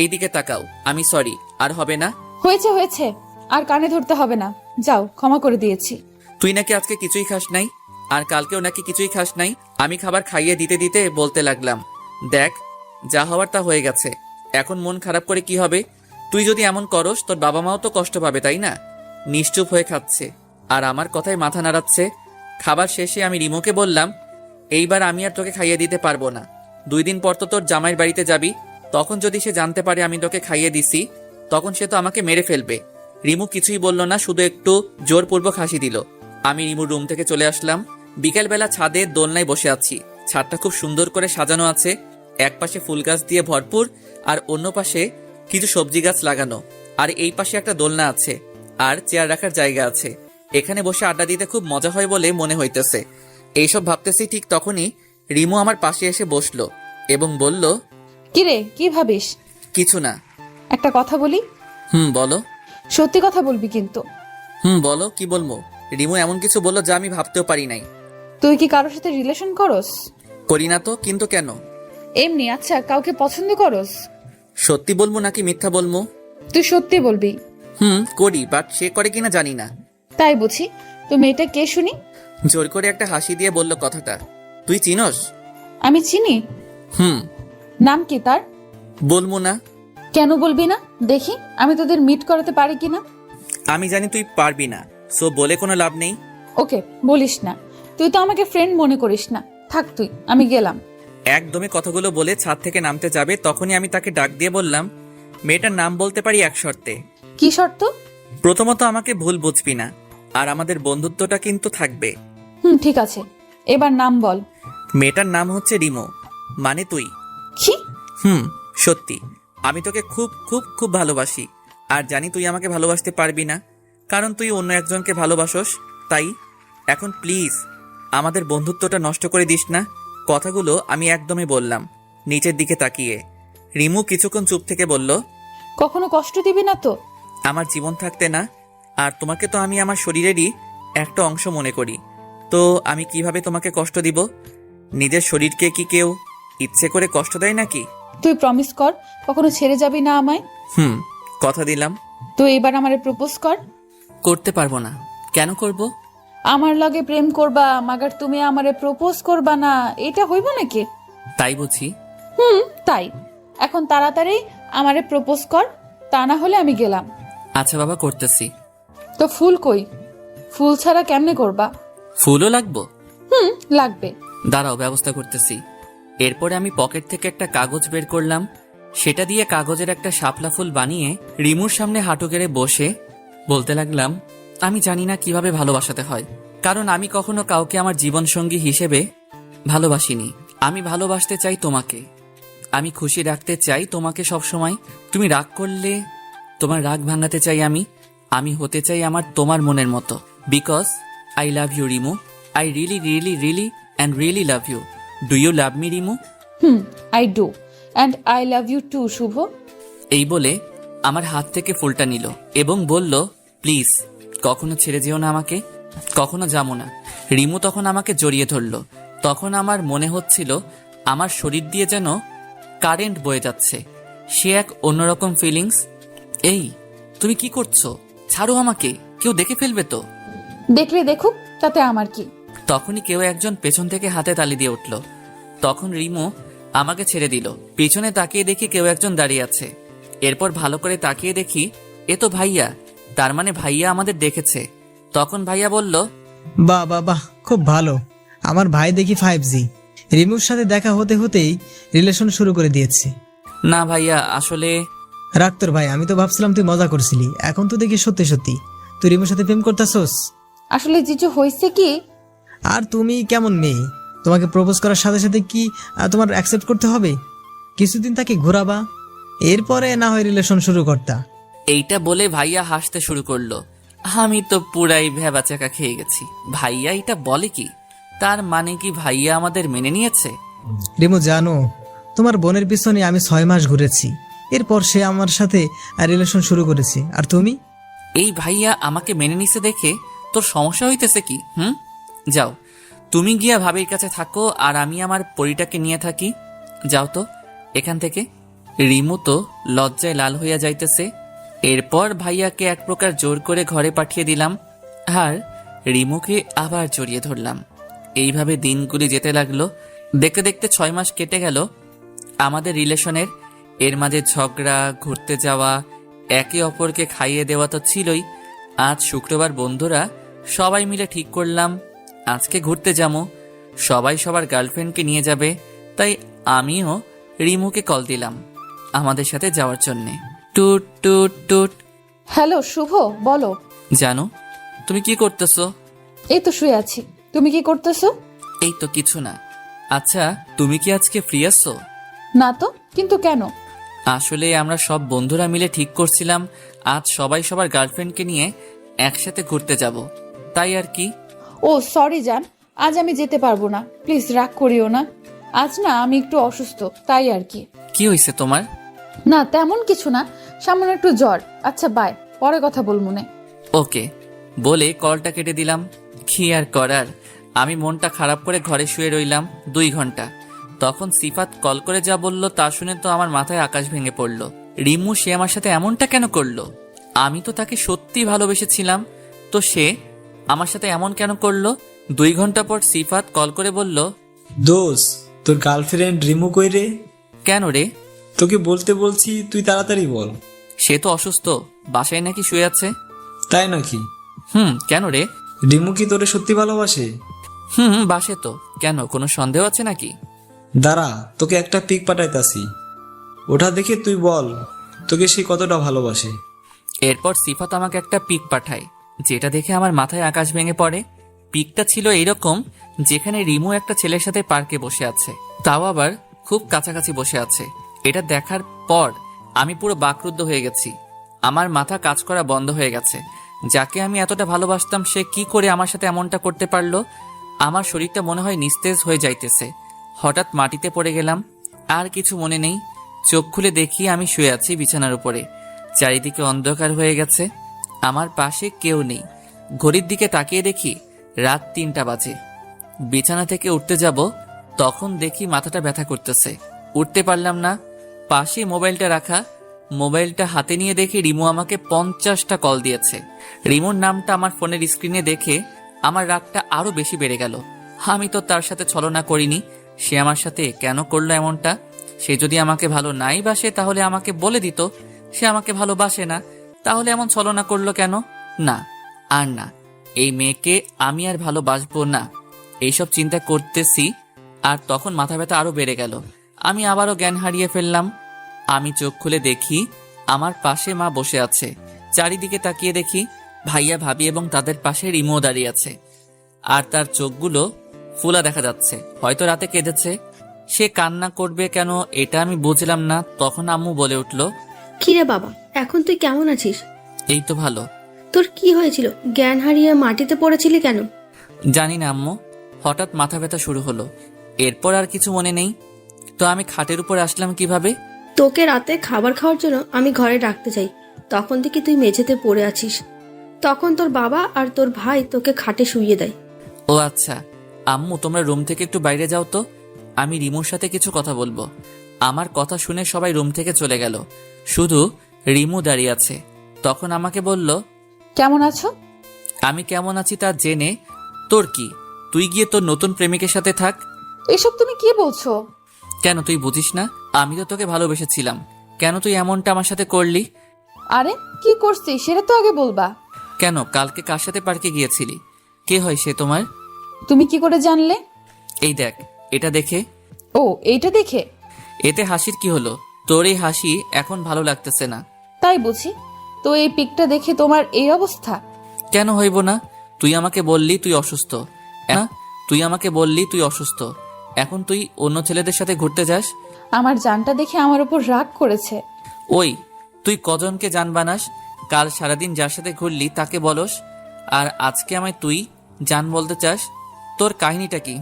এইদিকে তাকাও। আমি সরি, আর হবে না। হয়েছে হয়েছে, আর কানে ধরতে হবে না, যাও, ক্ষমা করে দিয়েছি। তুই নাকি আজকে কিছুই খাস নাই, আর কালকেও নাকি কিছুই খাস নাই। আমি খাবার খাইয়ে দিতে দিতে বলতে লাগলাম, দেখ, যা হওয়ার তা হয়ে গেছে, এখন মন খারাপ করে কি হবে? তুই যদি এমন করস তোর বাবা মাও তো কষ্ট পাবে, তাই না? নিশ্চুপ হয়ে খাচ্ছে আর আমার কথায় মাথা নাড়াচ্ছে। খাবার শেষে আমি রিমোকে বললাম, এইবার আমি আর তোকে খাইয়ে দিতে পারবো না। 2 দিন পর তো তোর জামাইয়ের বাড়িতে যাবি, তখন যদি সে জানতে পারে আমি তোকে খাইয়ে দিছি, তখন সে তো আমাকে মেরে ফেলবে। রিমু কিছুই বলল না, শুধু একটু জোরপূর্বক হাসি দিল। আমি রিমুর রুম থেকে চলে আসলাম। বিকেলবেলা ছাদে দোলনায় বসে আছি। ছাদটা খুব সুন্দর করে সাজানো আছে, এক পাশে ফুল গাছ দিয়ে ভরপুর আর অন্য পাশে কিছু সবজি গাছ লাগানো, আর এই পাশে একটা দোলনা আছে আর চেয়ার রাখার জায়গা আছে। এখানে বসে আড্ডা দিতে খুব মজা হয় বলে মনে হইতেছে। এইসব ভাবতেছি, ঠিক তখনই রিমু আমার পাশে এসে বসলো এবং বলল, কিরে, কি ভাবিস? কিছু না। একটা কথা বলি? বলো। সত্যি কথা বলবি কিন্তু। বলো, কি বলবো? রিমু এমন কিছু বললো যা আমি ভাবতেও পারি নাই। তুই কি কারোর সাথে রিলেশন করস? করি না তো, কিন্তু কেন? এমনি। আচ্ছা, কাউকে পছন্দ করস? সত্যি বলবো নাকি মিথ্যা বলবো? তুই সত্যি বলবি। করি, বাট সে করে কিনা জানি না। তাই বুঝি। তো মেয়েটা কে শুনি? জোর করে একটা হাসি দিয়ে বলল কথাটা। তুই চিনস? আমি চিনি। হুম। নাম কি তার? বলবো না। কেন বলবি না? দেখি আমি তোদের মিট করাতে পারি কিনা। আমি জানি তুই পারবি না, সো বলে কোনো লাভ নেই। ওকে, বলিস না। তুই তো আমাকে ফ্রেন্ড মনে করিস না। থাক তুই, আমি গেলাম। একদমই কথাগুলো বলে ছাদ থেকে নামতে যাবে, তখনই আমি তাকে ডাক দিয়ে বললাম, মেয়েটার নাম বলতে পারি এক শর্তে। কি শর্ত? প্রথমত আমাকে ভুল বুঝবি না, আর আমাদের বন্ধুত্বটা কিন্তু থাকবে। ঠিক আছে, এবার নাম বল। মেয়েটার নাম হচ্ছে রিমো, মানে তুই। কি? সত্যি, আমি তোকে খুব খুব খুব ভালোবাসি, আর জানি তুই আমাকে ভালোবাসতে পারবি না, কারণ তুই অন্য একজনকে ভালোবাসোস। তাই এখন প্লিজ আমাদের বন্ধুত্বটা নষ্ট করে দিস না। কথাগুলো আমি একদমই বললাম নিচের দিকে তাকিয়ে। রিমু কিছুক্ষণ চুপ থেকে বলল, কখনো কষ্ট দিবি না তো? আমার জীবন থাকতে না, আর তোমাকে তো আমি আমার শরীরেরই একটা অংশ মনে করি, তো আমি কিভাবে তোমাকে কষ্ট দিব? নিজের শরীরকে কি কেউ ইচ্ছে করে কষ্ট দেয় নাকি? তুই প্রমিস কর কখনো ছেড়ে যাবি না আমায়। কথা দিলাম। তো এবার আমারে প্রপোজ কর। করতে পারবো না। কেন করব? আমার লগে প্রেম করবা, মাগার তুমি আমারে প্রপোজ করবা না, এটা হইব নাকি? তাই বুঝি? তাই। এখন তাড়াতাড়ি আমারে প্রপোজ কর, তা না হলে আমি গেলাম। আচ্ছা বাবা, করতেছি। তো ফুল কই? ফুল ছাড়া কেমনে করবা? ফুলও লাগবো? লাগবে। দাঁড়াও, ব্যবস্থা করতেছি। এরপরে আমি পকেট থেকে একটা কাগজ বের করলাম, সেটা দিয়ে কাগজের একটা শাপলা ফুল বানিয়ে রিমুর সামনে হাঁটু গেড়ে বসে বলতে লাগলাম, আমি জানি না কিভাবে ভালোবাসাতে হয়, কারণ আমি কখনো কাউকে আমার জীবনসঙ্গী হিসেবে ভালোবাসিনি। আমি ভালোবাসতে চাই তোমাকে, আমি খুশি রাখতে চাই তোমাকে সব সময়। তুমি রাগ করলে তোমার রাগ ভাঙাতে চাই আমি হতে চাই আমার তোমার মনের মতো। Because I love you Rimu, I really really really and really love you. Do you love me Rimu? I do, and I love you too Shubh. এই বলে আমার হাত থেকে ফুলটা নিল এবং বলল, প্লিজ কখনো ছেড়ে যেও না আমাকে, কখনো যাবো না। রিমু তখন আমাকে জড়িয়ে ধরল। তখন আমার মনে হচ্ছিল আমার শরীর দিয়ে যেন কারেন্ট বয়ে যাচ্ছে। সে এক অন্যরকম ফিলিংস। এই তুমি কি করছো? ছাড়ো আমাকে, কেউ দেখে ফেলবে তো। দেখলে দেখুক, তাতে আমার কি। তখনই কেউ একজন পেছন থেকে হাতে তালি দিয়ে উঠল। তখন রিমু আমাকে ছেড়ে দিল। পিছনে তাকিয়ে দেখি কেউ একজন দাঁড়িয়ে আছে। এরপর ভালো করে তাকিয়ে দেখি এ তো ভাইয়া, তার মানে ভাইয়া আমাদের দেখেছে। তখন ভাইয়া বলল, বাহ বাহ বাহ, খুব ভালো। আমার ভাই দেখি 5G। রিমুর সাথে দেখা হতে হতেই রিলেশন শুরু করে দিয়েছে। না ভাইয়া, আসলে রাখ তোর ভাই, আমি তো ভাবছিলাম তুই মজা করছিলি, এখন তো দেখি সত্যি সত্যি তুই রিমুর সাথে প্রেম করতেছস। আসলে জিজু হয়েছে কি, আর তুমি কেমন মেয়ে, তোমাকে প্রপোজ করার সাথে সাথে কি তোমার অ্যাকসেপ্ট করতে হবে? কিছুদিন তাকে ঘোরাবা, এরপরে না হয় রিলেশন শুরু করতা। এইটা বলে ভাইয়া হাসতে শুরু করলো। আমি তো পুরাই ভেবাচাকা খেয়ে গেছি। ভাইয়া এটা বলে কি? তার মানে কি ভাইয়া আমাদের মেনে নিয়েছে? রিমু জানো, তোমার বোনের পিছনে আমি 6 মাস ঘুরেছি, এরপর সে আমার সাথে রিলেশন শুরু করেছে। আর তুমি? এই ভাইয়া আমাকে মেনে নিছে দেখে তোর সমস্যা হইতেছে কি? যাও, তুমি গিয়া ভাবির কাছে থাকো, আর আমি আমার পরিটাকে নিয়ে থাকি। যাও তো এখান থেকে। রিমু তো লজ্জায় লাল হইয়া যাইতেছে। এরপর ভাইয়াকে এক প্রকার জোর করে ঘরে পাঠিয়ে দিলাম আর রিমুকে আবার জড়িয়ে ধরলাম। এইভাবে দিনগুলি যেতে লাগলো। দেখতে দেখতে 6 মাস কেটে গেল আমাদের রিলেশনের। এর মাঝে ঝগড়া, ঘুরতে যাওয়া, একে অপরকে খাইয়ে দেওয়া তো ছিলই। আজ শুক্রবার বন্ধুরা সবাই মিলে ঠিক করলাম আজকে ঘুরতে যাবো। সবাই সবার গার্লফ্রেন্ডকে নিয়ে যাবে, তাই আমিও রিমুকে কল দিলাম আমাদের সাথে যাওয়ার জন্যে। টুট টুট টুট। হ্যালো শুভ, বলো। জানো তুমি কি করতেছো? এই তো শুয়ে আছি। তুমি কি করতেছো? এই তো কিছু না। আচ্ছা তুমি কি আজকে ফ্রি আছো? না তো, কিন্তু কেন? আসলে আমরা সব বন্ধুরা মিলে ঠিক করছিলাম আজ সবাই সবার গার্লফ্রেন্ডকে নিয়ে একসাথে ঘুরতে যাব, তাই আর কি। ও সরি জান, আজ আমি যেতে পারবো না, প্লিজ রাগ করিও না। আজ না আমি একটু অসুস্থ, তাই আর কি। কি হয়েছে তোমার? না তেমন কিছু না, সামান্য একটু জ্বর। আচ্ছা বাই, পরে কথা বলবো নে। ওকে বলে কলটা কেটে দিলাম। কি আর করার, আমি মনটা খারাপ করে ঘরে শুয়ে রইলাম 2 ঘন্টা। তখন সিফাত কল করে যা বলল তা শুনে তো আমার মাথায় আকাশ ভেঙে পড়ল। রিমু সে আমার সাথে এমনটা কেন করলো? আমি তো তাকে সত্যি ভালোবেসেছিলাম, তো সে আমার সাথে এমন কেন করলো? 2 ঘন্টা পর সিফাত কল করে বলল, দোস্ত, তোর গার্লফ্রেন্ড রিমু কই রে? কেন রে? তোকে বলতে বলছি, তুই তাড়াতাড়ি বল। সে তো অসুস্থ, বাসায় নাকি শুয়ে আছে। তাই নাকি? কেন রে? রিমু কি তোরে সত্যি ভালোবাসে? বাসে তো। কেন, কোনো সন্দেহ আছে নাকি? দাঁড়া, তোকে একটা পিক পাঠাইতাছি, ওটা দেখে তুই বল তোকে সে কতটা ভালোবাসে। এরপর সিফাত আমাকে একটা পিক পাঠায়, যেটা দেখে আমার মাথায় আকাশ ভেঙে পড়ে। পিকটা ছিল এইরকম, যেখানে রিমু একটা ছেলের সাথে পার্কে বসে আছে, তাও আবার খুব কাছাকাছি বসে আছে। এটা দেখার পর আমি পুরো বাকরুদ্ধ হয়ে গেছি। আমার মাথা কাজ করা বন্ধ হয়ে গেছে। যাকে আমি এতটা ভালোবাসতাম সে কি করে আমার সাথে এমনটা করতে পারলো? আমার শরীরটা মনে হয় নিস্তেজ হয়ে যাইতেছে। হঠাৎ মাটিতে পড়ে গেলাম, আর কিছু মনে নেই। চোখ খুলে দেখি আমি শুয়ে আছি বিছানার উপরে। চারিদিকে অন্ধকার হয়ে গেছে, আমার পাশে কেউ নেই। ঘড়ির দিকে তাকিয়ে দেখি রাত 3টা বাজে। বিছানা থেকে উঠতে যাব, তখন দেখি মাথাটা ব্যথা করতেছে, উঠতে পারলাম না। পাশে মোবাইলটা রাখা, মোবাইলটা হাতে নিয়ে দেখি রিমু আমাকে 50টা কল দিয়েছে। রিমুর নামটা আমার ফোনের স্ক্রিনে দেখে আমার রাগটা আরো বেশি বেড়ে গেল। আমি তো তার সাথে ছলনা করিনি, সে আমার সাথে কেন করলো এমনটা? সে যদি আমাকে ভালো নাই বাসে তাহলে আমাকে বলে দিত। সে আমাকে ভালোবাসে না, তাহলে এমন ছলনা করলো কেন? না, আর না, এই মেয়েকে আমি আর ভালোবাসবো না। এইসব চিন্তা করতেছি আর তখন মাথা ব্যথা আরো বেড়ে গেল। আমি আবারও জ্ঞান হারিয়ে ফেললাম। আমি চোখ খুলে দেখি আমার পাশে মা বসে আছে। চারিদিকে তাকিয়ে দেখি ভাইয়া, ভাবি এবং তাদের পাশে রিমো দাঁড়িয়ে আছে। আর তার চোখগুলো ফোলা দেখা যাচ্ছে, হয়তো রাতে কেঁদেছে। সে কান্না করবে কেন এটা আমি বুঝলাম না। তখন আম্মু বলে উঠল, কিরে বাবা, এখন তুই কেমন আছিস? এই তো ভালো। তোর কি হয়েছিল? জ্ঞান হারিয়ে মাটিতে পড়েছিলি কেন? জানি না আম্মু, হঠাৎ মাথা ব্যথা শুরু হলো, এরপর আর কিছু মনে নেই। তো আমি খাটের উপর আসলাম কিভাবে? তোকে রাতে খাবার খাওয়ার জন্য আমি ঘরে ডাকতে যাই, তখন থেকে তুই মেঝেতে পড়ে আছিস। তখন তোর বাবা আর তোর ভাই তোকে খাটে শুইয়ে দেয়। ও আচ্ছা, আম্মু তোমরা রুম থেকে একটু বাইরে যাও তো, আমি রিমুর সাথে কিছু কথা বলবো। আমার কথা শুনে সবাই রুম থেকে চলে গেল, শুধু রিমু দাঁড়িয়ে আছে। তখন আমাকে বলল, কেমন আছো? আমি কেমন আছি তা জেনে তোর কি? তুই গিয়ে তোর নতুন প্রেমিকের সাথে থাক। এসব তুমি কি বলছো? কেন তুই বুঝিস না? আমি তো তোকে ভালোবেসেছিলাম, কেন তুই এমনটা আমার সাথে করলি? আরে কি করছি সেটা তো আগে বলবা। কেন, কালকে কার সাথে পার্কে গিয়েছিলি? কে হয় সে তোমার? তুমি কি করে জানলে? এই দেখ, এটা দেখে। ও, এইটা দেখে? এতে হাসির কি হলো? তোর এই হাসি এখন ভালো লাগতেছে না। তাই বুঝি? তো এই পিকটা দেখে তোমার এই অবস্থা? কেন হইব না? তুই আমাকে বললি তুই অসুস্থ। না, তুই আমাকে বললি তুই অসুস্থ, এখন তুই অন্য ছেলেদের সাথে ঘুরতে যাস। আমার জানটা দেখে আমার উপর রাগ করেছে। ওই, তুই কজনকে জান বানাস? কাল সারাদিন যার সাথে ঘুরলি তাকে বলস, আর আজকে আমায় তুই জান বলতে চাস? তোর কাহিনীটা কি?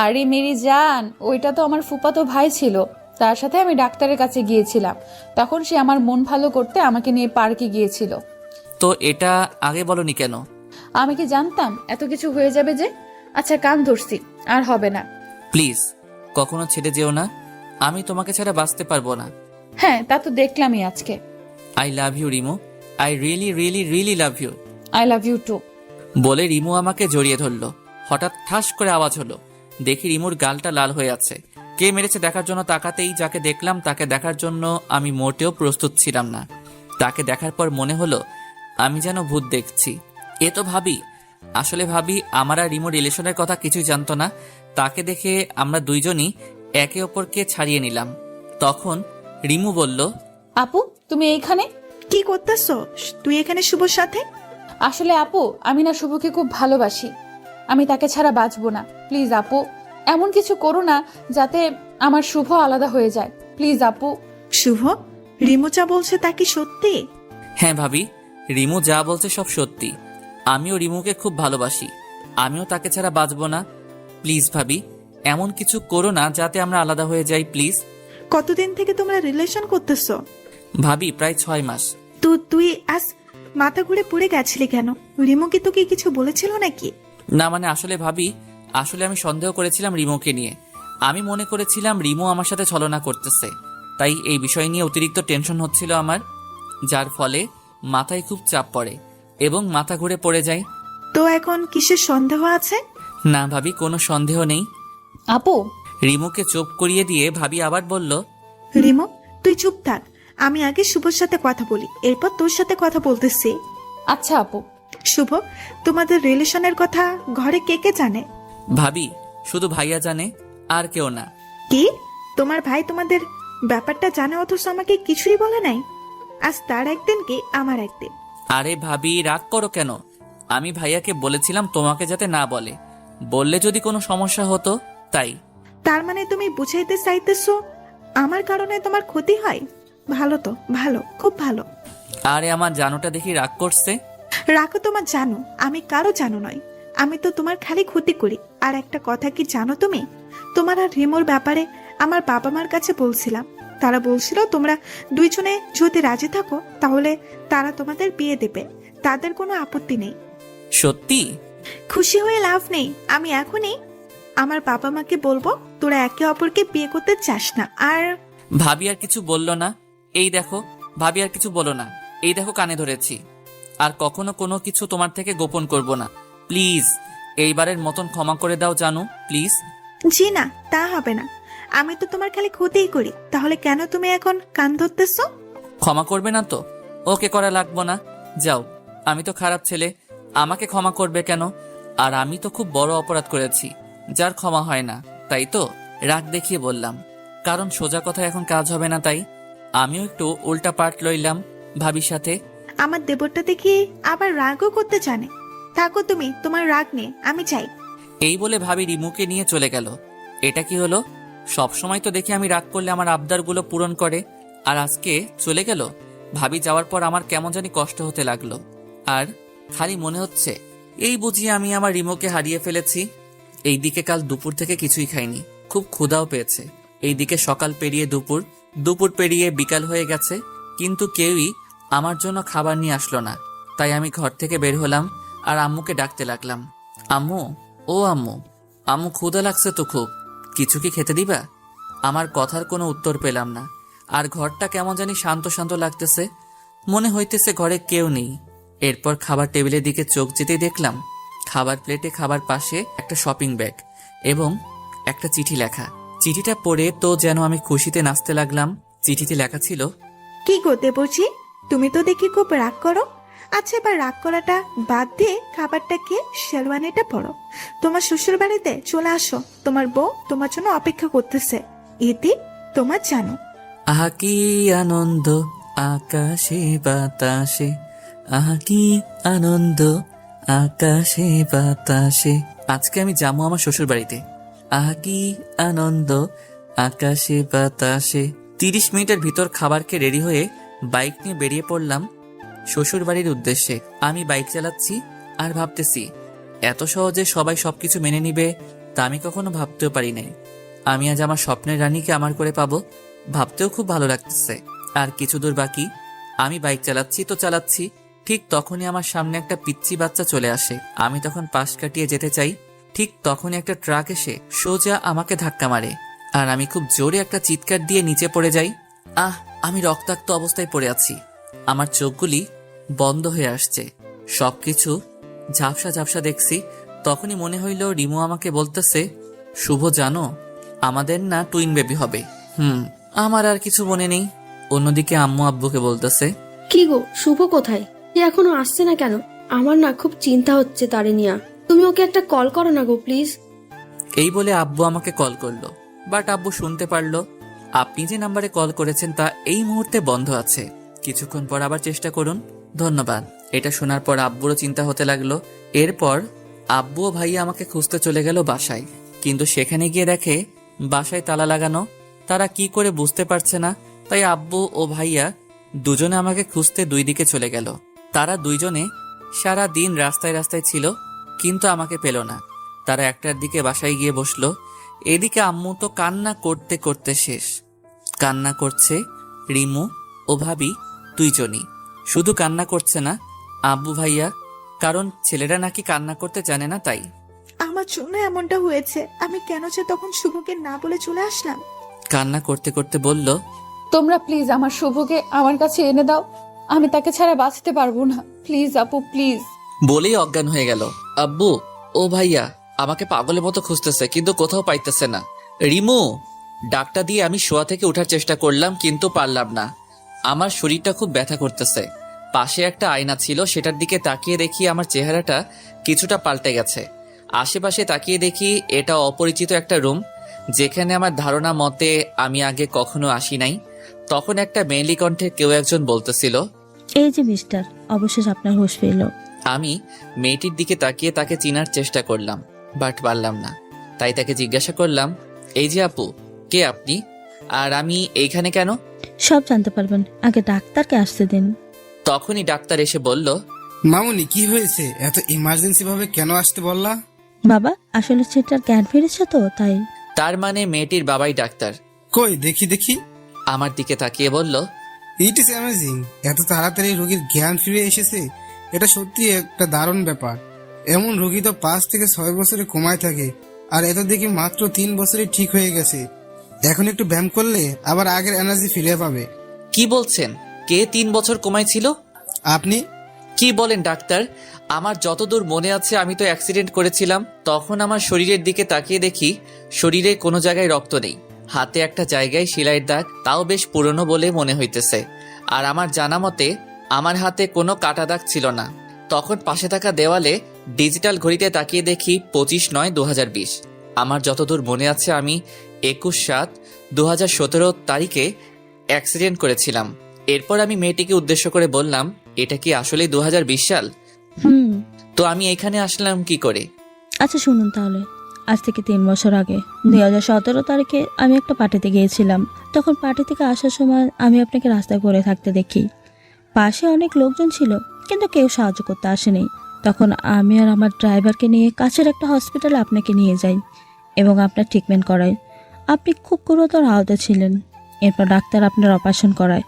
আরে মেরি জান, ওইটা তো আমার ফুফাতো ভাই ছিল, তার সাথে আমি ডাক্তারের কাছে গিয়েছিলাম। তখন সে আমার মন ভালো করতে আমাকে নিয়ে পার্কে গিয়েছিল। তো এটা আগে বলনি কেন? আমি কি জানতাম এত কিছু হয়ে যাবে যে? আচ্ছা কান ধরছি, আর হবে না। প্লিজ কখনো ছেড়ে যেও না, আমি তোমাকে ছাড়া বাঁচতে পারবো না। হ্যাঁ, তা তো দেখলামই আজকে। I love you Rimu, I really really really love you. I love you too. বলে রিমু আমাকে জড়িয়ে ধরলো। হঠাৎ ঠাস করে আওয়াজ হলো। দেখি রিমুর গালটা লাল হয়ে আছে। কে মেরেছে দেখার জন্য তাকাতেই যাকে দেখলাম তাকে দেখার জন্য আমি মোটেও প্রস্তুত ছিলাম না। তাকে দেখার পর মনে হলো আমি যেন ভূত দেখছি। এ তো ভাবি। আসলে ভাবি আমার আর রিমুর রিলেশনের কথা কিছুই জানতো না। তাকে দেখে আমরা দুইজনই একে অপরকে ছাড়িয়ে নিলাম। তখন রিমু বলল, আপু, তুমি এইখানে? কি করতেছো তুই এখানে শুভর সাথে? আসলে আপু, আমি না শুভকে খুব ভালোবাসি। আমি তাকে ছাড়া বাঁচবো না। প্লিজ আপু, এমন কিছু করো না যাতে আমার শুভ আলাদা হয়ে যায়। প্লিজ আপু। শুভ, রিমু যা বলছে তা কি সত্যি? হ্যাঁ ভাবি, রিমু যা বলছে সব সত্যি। আমিও রিমুকে খুব ভালোবাসি। আমিও তাকে ছাড়া বাঁচবো না। প্লিজ ভাবি, এমন কিছু করো না যাতে আমরা আলাদা হয়ে যাই প্লিজ। কতদিন থেকে তোমরা রিলেশন করতেছো? ভাবি প্রায় 6 মাস। তো তুই আজ মাথা ঘুরে পড়ে গেছিলি কেন? রিমু কি তোকে কিছু বলেছিল নাকি? না মানে আসলে ভাবি, আসলে আমি সন্দেহ করেছিলাম রিমুকে নিয়ে। আমি মনে করেছিলাম রিমু আমার সাথে ছলনা করতেছে। তাই এই বিষয় নিয়ে অতিরিক্ত টেনশন হচ্ছিল আমার, যার ফলে মাথায় খুব চাপ পড়ে এবং মাথা ঘুরে পড়ে যায়। তো এখন কিসের সন্দেহ আছে? না ভাবি, কোনো সন্দেহ নেই। আপু, রিমুকে চুপ করিয়ে দিয়ে ভাবি আবার বলল, রিমু, তুই চুপ থাক। আমি আগে শুভর সাথে কথা বলি, এরপর তোর সাথে কথা বলতেছি। আচ্ছা আপু। শুভ, তোমাদের রিলেশনের কথা ঘরে কে কে জানে? ভাবি শুধু ভাইয়া জানে, আর কেউ না। কি? তোমার ভাই তোমাদের ব্যাপারটা জানে অথচ আমাকে কিছুই বলে নাই? আজ তার একদিন কি আমার একদিন। আরে ভাবি রাগ করো কেন? আমি ভাইয়াকে বলেছিলাম তোমাকে যাতে না বলে, বললে যদি কোনো সমস্যা হতো তাই। তার মানে তুমি বুঝাইতে চাইতেছো আমার কারণে তোমার ক্ষতি হয়? ভালো তো, ভালো, খুব ভালো। আরে আমার জানোটা দেখি রাগ করছে। রাখো তোমার জানো, আমি কারো জানো নয়। আমি তো তোমার খালি ক্ষতি করি। আর একটা কথা কি জানো তুমি? তোমার আর রিমোর ব্যাপারে আমার বাবা মার কাছে বলছিলাম। তারা বলছিল তোমরা দুইজনে যদি রাজি থাকো তাহলে তারা তোমাদের বিয়ে দেবে, তাদের কোনো আপত্তি নেই। সত্যি? খুশি হয়ে লাভ নেই। আমি এখনই আমার বাবা মাকে বলবো তোরা একে অপরকে বিয়ে করতে চাস না। আর ভাবি আর কিছু বললো না। এই দেখো ভাবি আর কিছু বলো না। এই দেখো কানে ধরেছি। আর কখনো কোনো কিছু তোমার থেকে গোপন করব না। প্লিজ এইবারের মতন ক্ষমা করে দাও জানু, প্লিজ। জি না, তা হবে না। আমি তো তোমার খালি ক্ষতিই করি, তাহলে কেন তুমি এখন কান ধরতেছো? ক্ষমা করবে না তো? ওকে করা লাগবো না, যাও। আমি তো খারাপ ছেলে, আমাকে ক্ষমা করবে কেন? আর আমি তো খুব বড় অপরাধ করেছি, যার ক্ষমা হয় না। তাই তো রাগ দেখিয়ে বললাম, কারণ সোজা কথা এখন কাজ হবে না। তাই আমিও একটু উল্টা পাল্ট লইলাম ভাবির সাথে। আমার দেবরটা দেখি আবার রাগও করতে জানে। থাকো তুমি তোমার রাগ নিয়ে, আমি চাই। এই বলে ভাবি রিমুকে নিয়ে চলে গেল। এটা কি হলো? সব সময় তো দেখি আমি রাগ করলে আমার আবদারগুলো পূরণ করে, আর আজকে চলে গেল। ভাবি যাওয়ার পর আমার কেমন জানি কষ্ট হতে লাগলো। আর খালি মনে হচ্ছে এই বুঝি আমি আমার রিমুকে হারিয়ে ফেলেছি। এইদিকে কাল দুপুর থেকে কিছুই খাইনি, খুব ক্ষুধাও পেয়েছে। এইদিকে সকাল পেরিয়ে দুপুর, দুপুর পেরিয়ে বিকাল হয়ে গেছে, কিন্তু কেউই আমার জন্য খাবার নিয়ে আসলো না। তাই আমি ঘর থেকে বের হলাম আর আম্মুকে ডাকতে লাগলাম, আম্মু, ও আম্মু, আম্মু ক্ষুধা লাগছে তো খুব, কিছু কি খেতে দিবা? আমার কথার কোনো উত্তর পেলাম না। আর ঘরটা কেমন জানি শান্ত শান্ত লাগতেছে, মনে হইতেছে ঘরে কেউ নেই। এরপর খাবার টেবিলের দিকে চোখ যেতেই দেখলাম খাবার প্লেটে খাবার পাশে একটা শপিং ব্যাগ এবং একটা চিঠি লেখা। চিঠিটা পড়ে তো যেন আমি খুশিতে নাচতে লাগলাম। চিঠিতে লেখা ছিল, কি করতে বলছি? তুমি তো দেখি খুব রাগ করো। আচ্ছা, এবার রাগ করাটা বাদ দিয়ে খাবারটা খেয়ে শেরওয়ানিটা পরো। তোমার শ্বশুর বাড়িতে চলে আসো, তোমার বউ তোমার জন্য অপেক্ষা করতেছে। এতে তোমার জানো। আহা কি আনন্দ আকাশে বাতাসে, আহা কি আনন্দ আকাশে বাতাসে। আজকে আমি যাবো আমার শ্বশুর বাড়িতে। আহা কি আনন্দ আকাশে বাতাসে। 30 মিনিটের ভিতর খাবার খেয়ে রেডি হয়ে বাইক নিয়ে বেরিয়ে পড়লাম শ্বশুর বাড়ির উদ্দেশ্যে। আমি বাইক চালাচ্ছি আর ভাবতেছি এত সহজে সবাই সবকিছু মেনে নিবে তা আমি কখনো ভাবতেও পারি নাই। আমি আজ আমার স্বপ্নের রানীকে আমার করে পাবো, ভাবতেও খুব ভালো লাগতেছে। আর কিছু দূর বাকি। আমি বাইক চালাচ্ছি তো চালাচ্ছি, ঠিক তখনই আমার সামনে একটা পিচ্চি বাচ্চা চলে আসে। আমি তখন পাশ কাটিয়ে যেতে চাই, ঠিক তখনই একটা ট্রাক এসে সোজা আমাকে ধাক্কা মারে আর আমি খুব জোরে একটা চিৎকার দিয়ে নিচে পড়ে যাই। আহ আমি রক্তাক্ত অবস্থায় পড়ে আছি। আমার চোখগুলি বন্ধ হয়ে আসছে, সবকিছু ঝাপসা ঝাপসা দেখছি। তখনই মনে হইল রিমু আমাকে বলতেছে, শুভ জানো আমাদের না টুইন বেবি হবে। আমার আর কিছু মনে নেই। অন্যদিকে আম্মু আব্বুকে বলতেছে, কি গো, শুভ কোথায়? এ এখনো আসছে না কেন? আমার না খুব চিন্তা হচ্ছে তারে নিয়া। তুমি ওকে একটা কল করো না গো প্লিজ। এই বলে আব্বু আমাকে কল করলো, বাট আব্বু শুনতে পারলো আপনি যে নাম্বারে কল করেছেন তা এই মুহূর্তে বন্ধ আছে, কিছুক্ষণ পর আবার চেষ্টা করুন, ধন্যবাদ। এটা শোনার পর আব্বুরও চিন্তা হতে লাগলো। এরপর আব্বু ও ভাইয়া আমাকে খুঁজতে চলে গেল বাসায়, কিন্তু সেখানে গিয়ে দেখে বাসায় তালা লাগানো। তারা কি করে বুঝতে পারছে না, তাই আব্বু ও ভাইয়া দুজনে আমাকে খুঁজতে দুই দিকে চলে গেল। তারা দুইজনে সারা দিন রাস্তায় রাস্তায় ছিল, কিন্তু আমাকে পেল না। তারা একটার দিকে বাসায় গিয়ে বসলো। এদিকে আম্মু তো কান্না করতে করতে শেষ। কান্না করছে রিমু ও ভাবি দুইজনই। শুধু কান্না করছে না আব্বু ভাইয়া, কারণ ছেলেরা নাকি কান্না করতে জানে না তাই। আমার জন্য এমনটা হয়েছে। আমি কেন যে তখন শুভকে না বলে চলে আসলাম। কান্না করতে করতে বলল, তোমরা প্লিজ আমার শুভকে আমার কাছে এনে দাও, আমি তাকে ছাড়া বাঁচতে পারবো না। প্লিজ আপু প্লিজ। বলেই অজ্ঞান হয়ে গেল। আব্বু ও ভাইয়া আমাকে পাগলের মতো খুঁজতেছে, কিন্তু কোথাও পাইতেছে না। রিমু ডাকটা দিয়ে আমি শোয়া থেকে ওঠার চেষ্টা করলাম, কিন্তু পারলাম না। আমার শরীরটা খুব ব্যথা করতেছে। পাশে একটা আয়না ছিল, সেটার দিকে তাকিয়ে দেখি আমার চেহারাটা কিছুটা পাল্টে গেছে। আশেপাশে তাকিয়ে দেখি এটা অপরিচিত একটা রুম, যেখানে আমার ধারণা মতে আমি আগে কখনো আসি নাই। তখন একটা মেয়েলি কণ্ঠে কেউ একজন বলতেছিল, এই যে মিস্টার, অবশেষ আপনার হুঁশ ফিরল। আমি মেয়েটির দিকে তাকিয়ে তাকে চিনার চেষ্টা করলাম, বাট পারলাম না। তাই তাকে জিজ্ঞাসা করলাম, এই যে আপু, কে আপনি আর আমি এইখানে কেন? সব জানতে পারবেন, আগে ডাক্তারকে আসতে দিন। তখনই ডাক্তার এসে বলল, মামুনি কি হয়েছে? এত ইমার্জেন্সি ভাবে কেন আসতে বললা? বাবা, আসলে সেটার জ্ঞান ফিরেছে তো তাই। তার মানে মেয়েটির বাবাই ডাক্তার। কই দেখি দেখি। আমার দিকে তাকিয়ে বলল, ইট ইজ অ্যামেজিং, এত তাড়াতাড়ি রোগীর জ্ঞান ফিরে এসেছে। এটা সত্যি একটা দারুণ ব্যাপার। এমন রোগী তো 5 থেকে 6 বছরে কমায় থাকে, আর এত দেখি মাত্র 3 বছরে ঠিক হয়ে গেছে। এখন একটু ব্যায়াম করলে আবার আগের এনার্জি ফিরে পাবে। কি বলছেন? কে 3 বছর কমাইছিল? আপনি? কি বলেন ডাক্তার? আমার যতদূর মনে আছে আমি তো অ্যাক্সিডেন্ট করেছিলাম। তখন আমার শরীরের দিকে তাকিয়ে দেখি শরীরে কোনো জায়গায় রক্ত নেই, হাতে একটা জায়গায় সেলাইয়ের দাগ, তাও বেশ পুরনো বলে মনে হইতেছে। আর আমার জানা মতে আমার হাতে কোনো কাটা দাগ ছিল না। তখন পাশে থাকা দেওয়ালে ডিজিটাল ঘড়িতে তাকিয়ে দেখি 25/9/2020। আমার যতদূর মনে আছে আমি 21/7/2017 তারিখে অ্যাক্সিডেন্ট করেছিলাম। এরপর আমি মেয়েটিকে উদ্দেশ্য করে বললাম, এটা কি আসলে 2020 সাল? তো আমি এখানে আসলাম কি করে? আচ্ছা শুনুন তাহলে, আজ থেকে 3 বছর আগে 2017 তারিখে আমি একটা পার্টিতে গিয়েছিলাম। তখন পার্টি থেকে আসার সময় আমি আপনাকে রাস্তায় পড়ে থাকতে দেখি। পাশে অনেক লোকজন ছিল, কিন্তু কেউ সাহায্য করতে আসেনি। তখন আমি আর আমার ড্রাইভারকে নিয়ে কাছের একটা হসপিটালে আপনাকে নিয়ে যাই এবং আপনার ট্রিটমেন্ট করাই। আপনি খুব গুরুতর আহত ছিলেন। এরপর ডাক্তার আপনার অপারেশন করায়,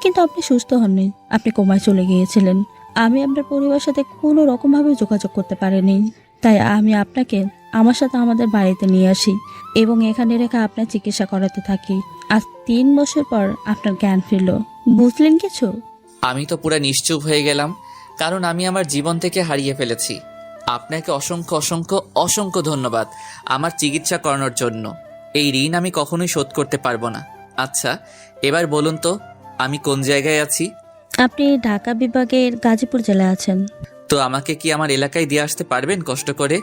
কিন্তু আপনি সুস্থ হননি, আপনি কোমায় চলে গিয়েছিলেন। আমি আপনার পরিবারের সাথে কোনো রকমভাবে যোগাযোগ করতে পারিনি, তাই আমি আপনাকে আমার সাথে আমাদের বাড়িতে নিয়ে আসি এবং এখানে রেখে আপনার চিকিৎসা করাতে থাকি। আজ 3 বছর পর আপনার জ্ঞান ফিরল, বুঝলেন কিছু? আমি তো পুরো নিশ্চুপ হয়ে গেলাম, কারণ আমি আমার জীবন থেকে হারিয়ে ফেলেছি। আপনাকে অসংখ্য অসংখ্য অসংখ্য ধন্যবাদ আমার চিকিৎসা করানোর জন্য। এই ঋণ আমি কখনোই শোধ করতে পারবো না। আচ্ছা এবার বলুন তো আমি কোন জায়গায় আছি? আপনি ঢাকা বিভাগের গাজীপুর জেলায় আছেন। তো আমাকে কি আমার এলাকায় দিয়ে আসতে পারবেন কষ্ট করে?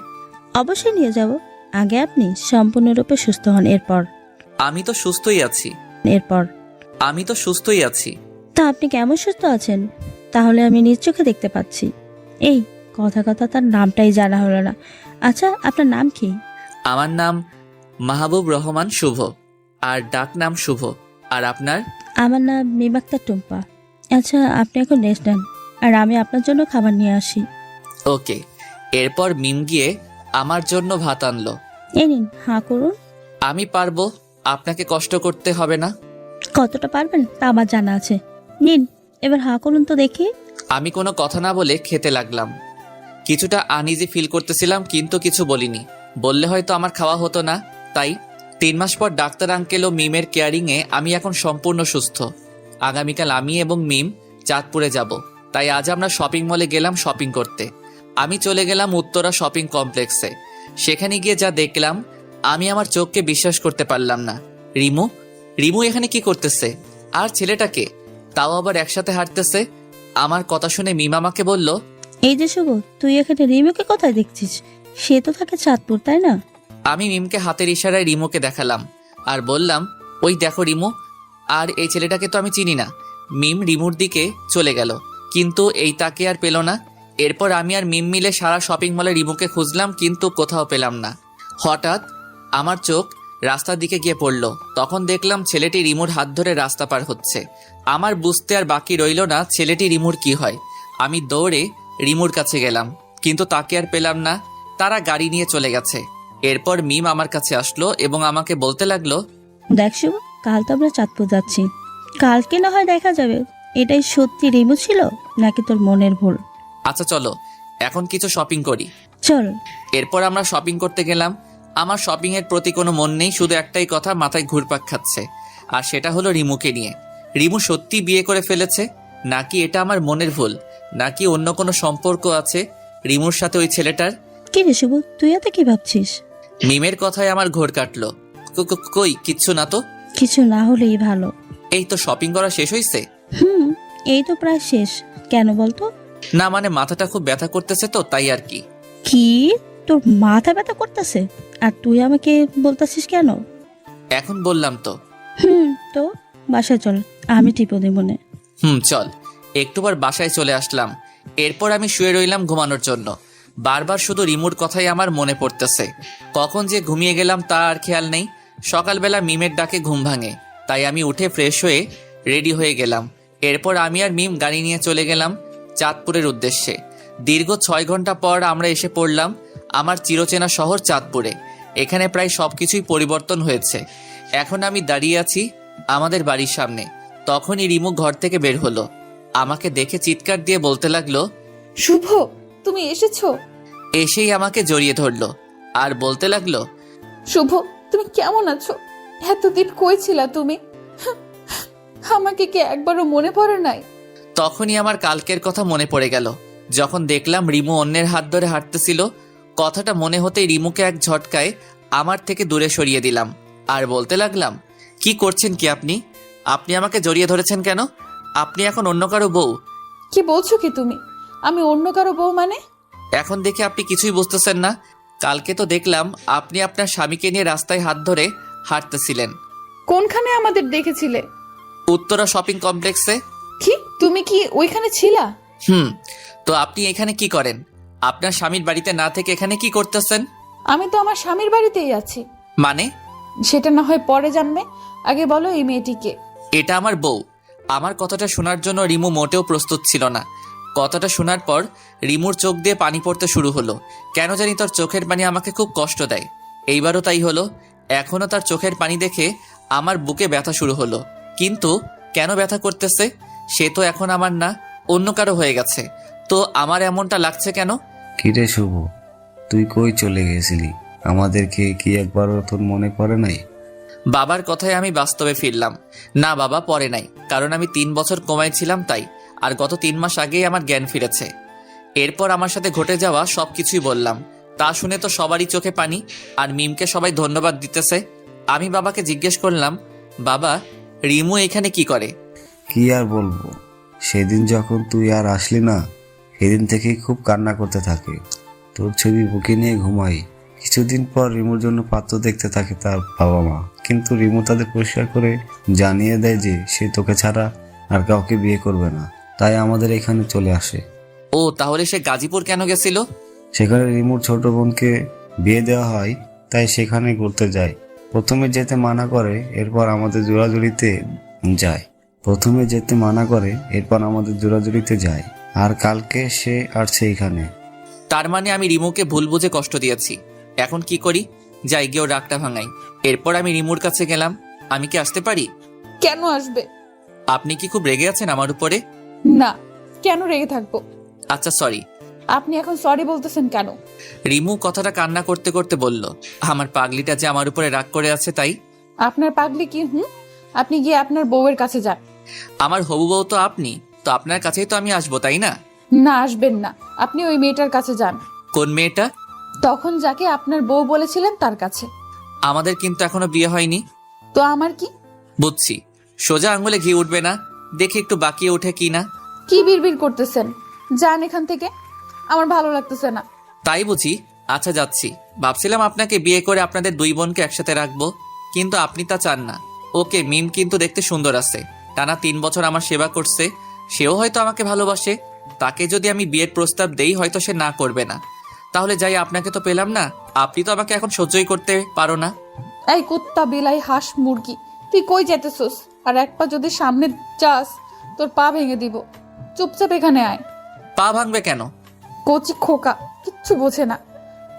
অবশ্যই নিয়ে যাব, আগে আপনি সম্পূর্ণরূপে সুস্থ হন। আমি তো সুস্থই আছি। আমি তো সুস্থই আছি। তা আপনি কেমন সুস্থ আছেন? তাহলে আমি নিজ চোখে দেখতে পাচ্ছি। এই কথা তার নামটাই জানা হলো না। আচ্ছা আপনার নাম কি? আমার নাম মাহবুব রহমান শুভ, আর ডাক নাম শুভ। আর আপনার? আমার নাম মিমাক্তা টুম্পা। আচ্ছা আপনি এখন রেস্ট নেন, আর আমি আপনার জন্য খাবার নিয়ে আসি। ওকে। এরপর মিম গিয়ে আমার জন্য ভাত আনলো। এই নিন, হাঁ করুন। আমি পারবো, আপনাকে কষ্ট করতে হবে না। কতটা পারবেন তা আমার জানা আছে। নিন, এবার হাঁ করুন তো দেখি। আমি কোনো কথা না বলে খেতে লাগলাম। কিছুটা আনইজি ফিল করতেছিলাম, কিন্তু কিছু বলিনি। বললে হয়তো আমার খাওয়া হতো না। তাই 3 মাস পর ডাক্তার আঙ্কেল ও মিমের কেয়ারিংয়ে আমি এখন সম্পূর্ণ সুস্থ। আগামীকাল আমি এবং মিম চাঁদপুরে যাব, তাই আজ আমরা শপিং মলে গেলাম শপিং করতে। আমি চলে গেলাম উত্তরা শপিং কমপ্লেক্সে। সেখানে গিয়ে যা দেখলাম আমি আমার চোখকে বিশ্বাস করতে পারলাম না। রিমু এখানে কি করতেছে? আর ছেলেটাকে, তাও আবার একসাথে হাঁটতেছে। আমার কথা শুনে মিম আমাকে বলল, এই যে শুভ, তুই এখানে রিমিকে কোথায় দেখছিস? সে তো থাকে চাঁদপুর, তাই না? আমি মিমকে হাতের ইশারায় রিমুকে দেখালাম আর বললাম, ওই দেখো রিমু। আর এই ছেলেটাকে তো আমি চিনি না। মিম রিমুর দিকে চলে গেল, কিন্তু এই তাকে আর পেল না। এরপর আমি আর মিম মিলে সারা শপিং মলে রিমুকে খুঁজলাম, কিন্তু কোথাও পেলাম না। হঠাৎ আমার চোখ রাস্তার দিকে গিয়ে পড়ল। তখন দেখলাম ছেলেটি রিমুর হাত ধরে রাস্তা পার হচ্ছে। আমার বুঝতে আর বাকি রইল না ছেলেটি রিমুর কি হয়। আমি দৌড়ে রিমুর কাছে গেলাম, কিন্তু তাকে আর পেলাম না। তারা গাড়ি নিয়ে চলে গেছে। এরপর মিম আমার কাছে আসলো এবং আমাকে বলতে লাগলো, দেখ শুভ, কাল তো আমরা চাঁদপুর যাচ্ছি। কালকে না হয় দেখা যাবে এটাই সত্যি রিমু ছিল নাকি তোর মনের ভুল। আচ্ছা চলো এখন কিছু শপিং করি। চল। এরপর আমরা শপিং করতে গেলাম। আমার শপিং এর প্রতি কোনো মন নেই, শুধু একটাই কথা মাথায় ঘুরপাক খাচ্ছে, আর সেটা হলো রিমুকে নিয়ে। রিমু সত্যি বিয়ে করে ফেলেছে, নাকি এটা আমার মনের ভুল, নাকি অন্য কোনো সম্পর্ক আছে রিমুর সাথে ওই ছেলেটার? কি রে শুভ, তুই এত কি ভাবছিস? মিমের কথায় আমার ঘোর কাটলো। কই কিচ্ছু না তো। কিছু না হলেই ভালো। এই তো শপিং করা শেষ হয়েছে। এই তো প্রায় শেষ। কেন বলতো? না মানে মাথাটা খুব ব্যথা করতেছে তো, তাই আর কি। কি, তোর মাথা ব্যথা করতেছে? আর তুই আমাকে বলতেছিস কেন? এখন বললাম তো। তো বাসায় চল, আমি টিপো দেব মনে। চল। একটুবার বাসায় চলে আসলাম। এরপর আমি শুয়ে রইলাম ঘুমানোর জন্য। বারবার শুধু রিমুর কথাই আমার মনে পড়তেছে। কখন যে ঘুমিয়ে গেলাম তা আর খেয়াল নেই। সকালবেলা মিমের ডাকে ঘুম ভাঙে, তাই আমি উঠে ফ্রেশ হয়ে রেডি হয়ে গেলাম। এরপর আমি আর মিম গাড়ি নিয়ে চলে গেলাম চাঁদপুরের উদ্দেশ্যে। দীর্ঘ 6 ঘন্টা পর আমরা এসে পড়লাম আমার চিরচেনা শহর চাঁদপুরে। এখানে প্রায় সবকিছুই পরিবর্তন হয়েছে। এখন আমি দাঁড়িয়ে আছি আমাদের বাড়ির সামনে। তখনই রিমু ঘর থেকে বের হলো। আমাকে দেখে চিৎকার দিয়ে বলতে লাগলো, শুভ, তুমি এসেছো? এসেই আমাকে জড়িয়ে ধরলো আর বলতে লাগলো, শুভ, তুমি কেমন আছো? এতদিন কই ছিলা তুমি? আমাকে কি একবারও মনে পড়ে নাই? তখনই আমার কালকের কথা মনে পড়ে গেল, যখন দেখলাম রিমু অন্যের হাত ধরে হাঁটতেছিল। কথাটা মনে হতেই রিমুকে এক ঝটকায় আমার থেকে দূরে সরিয়ে দিলাম আর বলতে লাগলাম, কি করছেন কি আপনি? আপনি আমাকে জড়িয়ে ধরেছেন কেন? আপনি এখন অন্য কারো বউ। কি বলছো কি তুমি? আমি অন্য কারো বউ মানে? এখন দেখে আপনি কিছুই বুঝতেছেন না। কালকে তো দেখলাম আপনি আপনার স্বামীকে নিয়ে রাস্তায় হাত ধরে হাঁটতেছিলেন। কোনখানে আমাদের দেখেছিলে? উত্তরা শপিং কমপ্লেক্সে। কি, তুমি কি ওইখানে ছিলা? তো আপনি এখানে কি করেন? আপনার স্বামীর বাড়িতে না থেকে এখানে কি করতেছেন? আমি তো আমার স্বামীর বাড়িতেই আছি। মানে? সেটা না হয় পরে জানবে, আগে বলো এই মেয়েটিকে। এটা আমার বউ। আমার কথাটা শোনার জন্য রিমু মোটেও প্রস্তুত ছিল না। কথাটা শোনার পর রিমুর চোখ দিয়ে পানি পড়তে শুরু হলো। কেন জানি তার চোখের পানি আমাকে খুব কষ্ট দেয়। এইবারও তাই হলো। এখনও তার চোখের পানি দেখে আমার বুকে ব্যথা শুরু হলো। কিন্তু কেন ব্যথা করতেছে? সে তো এখন আমার না, অন্য কারো হয়ে গেছে। তো আমার এমনটা লাগছে কেন? কিরে শুভ, তুই কই চলে গেছিলি? আমাদেরকে কি একবারও তোর মনে পড়ে নাই? বাবার কথায় আমি বাস্তবে ফিরলাম। না বাবা, পরে নাই, কারণ আমি 3 বছর কোমায় ছিলাম তাই। আর গত 3 মাস আগেই আমার জ্ঞান ফিরেছে। এরপর আমার সাথে ঘটে যাওয়া সবকিছুই বললাম। তা শুনে তো সবারই চোখে পানি, আর মিমকে সবাই ধন্যবাদ দিতেছে। আমি বাবাকে জিজ্ঞেস করলাম, বাবা, রিমু এখানে কি করে? কি আর বলবো, সেদিন যখন তুই আর আসলি না, সেদিন থেকেই খুব কান্না করতে থাকে। তোর ছবি বুকে নিয়ে ঘুমাই। কিছুদিন পর রিমুর জন্য পাত্র দেখতে থাকে তার বাবা মা, কিন্তু রিমু তাদের পরিষ্কার করে জানিয়ে দেয় যে সে তোকে ছাড়া আর কাউকে বিয়ে করবে না। তাই আমাদের এখানে চলে আসে। ও, তাহলে সে গাজীপুর কেন গেছিল? সেখানে রিমুর ছোট বোনকে বিয়ে দেওয়া হয়, তাই সেখানে ঘুরতে যায়। প্রথমে যেতে মানা করে, এরপর আমাদের জোড়াজুড়িতে যায়। আর কালকে সে আসছে এখানে। তার মানে আমি রিমুকে ভুল বুঝে কষ্ট দিয়েছি। এখন কি করি? যাই গিয়ে ওর রাগটা ভাঙাই। এরপর আমি রিমুর কাছে গেলাম। আমি কি আসতে পারি? কেন আসবে? আপনি কি খুব রেগে আছেন আমার উপরে? না, কেন রেগে থাকবো? আচ্ছা সরি। আপনি এখন সরি বলতেছেন কেন? রিমু কথাটা কান্না করতে করতে বলল, আমার পাগলিটা যে আমার উপরে রাগ করে আছে তাই। আপনার পাগলি কি? আপনি গিয়ে আপনার বউয়ের কাছে যান। আমার হবু বউ তো আপনি, তো আপনার কাছেই তো আমি আসবো, তাই না? না, আসবেন না। আপনি ওই মেয়েটার কাছে যান। কোন মেয়েটা? তখন যাকে আপনার বউ বলেছিলেন তার কাছে। আমাদের কিন্তু এখনো বিয়ে হয়নি। তো আমার কি? বুঝছি, সোজা আঙুলে ঘি উঠবে না, দেখে একটু বাকিয়ে ওঠে কি না। কি বিড়বিড় করতেছেন? যান এখান থেকে, আমার ভালো লাগতেছে না। তাই বুঝি? আচ্ছা যাচ্ছি। ভাবছিলাম আপনাকে বিয়ে করে আপনাদের দুই বোনকে একসাথে রাখবো, কিন্তু আপনি তা চান না। ওকে, মিম কিন্তু দেখতে সুন্দর আছে, টানা 3 বছর আমার সেবা করছে, সেও হয়তো আমাকে ভালোবাসে। তাকে যদি আমি বিয়ের প্রস্তাব দেই হয়তো সে না করবে না। তাহলে যাই, আপনাকে তো পেলাম না, আপনি তো আমাকে এখন সহ্যই করতে পারো না। এই কুত্তা, বিলাই, হাঁস, মুরগি, তুই কই যেতেছস? আর এক পা যদি সামনে যাস তোর পা ভেঙে দিব। চুপচাপ এখানে আয়। পা ভাঙবে কেন? কচি খোকা, কিচ্ছু বোঝে না।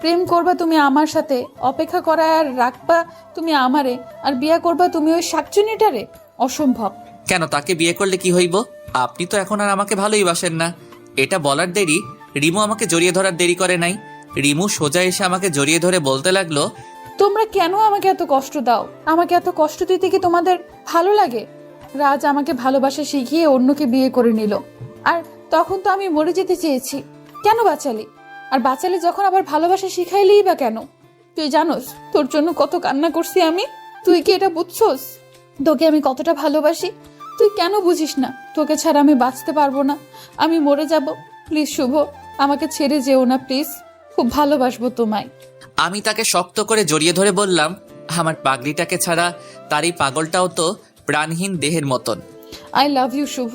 প্রেম করবা তুমি আমার সাথে, অপেক্ষা করা আর রাখবা তুমি আমারে, আর বিয়ে করবা তুমি ওই শাকচুনিটারে? অসম্ভব। কেন, তাকে বিয়ে করলে কি হইব? আপনি তো এখন আর আমাকে ভালোই বাসেন না। এটা বলার দেরি রিমু আমাকে জড়িয়ে ধরার দেরি করে নাই। রিমু সোজা এসে আমাকে জড়িয়ে ধরে বলতে লাগলো, তোমরা কেন আমাকে এত কষ্ট দাও? আমাকে এত কষ্ট দিতে কি তোমাদের ভালো লাগে? রাজ আমাকে ভালোবাসা শিখিয়ে অন্যকে বিয়ে করে নিল, আর তখন তো আমি মরে যেতে চেয়েছি। কেন বাঁচালি? আর বাঁচালি যখন আবার ভালোবাসা শিখাইলেই বা কেন? তুই জানোস তোর জন্য কত কান্না করছি আমি? তুই কি এটা বুঝছস তোকে আমি কতটা ভালোবাসি? তুই কেন বুঝিস না? তোকে ছাড়া আমি বাঁচতে পারবো না, আমি মরে যাব। প্লিজ শুভ, আমাকে ছেড়ে যেও না প্লিজ, খুব ভালোবাসবো তোমায়। আমি তাকে শক্ত করে জড়িয়ে ধরে বললাম, আমার পাগড়িটাকে ছাড়া তার এই পাগলটাও তো প্রাণহীন দেহের মতন। I love you Shubho,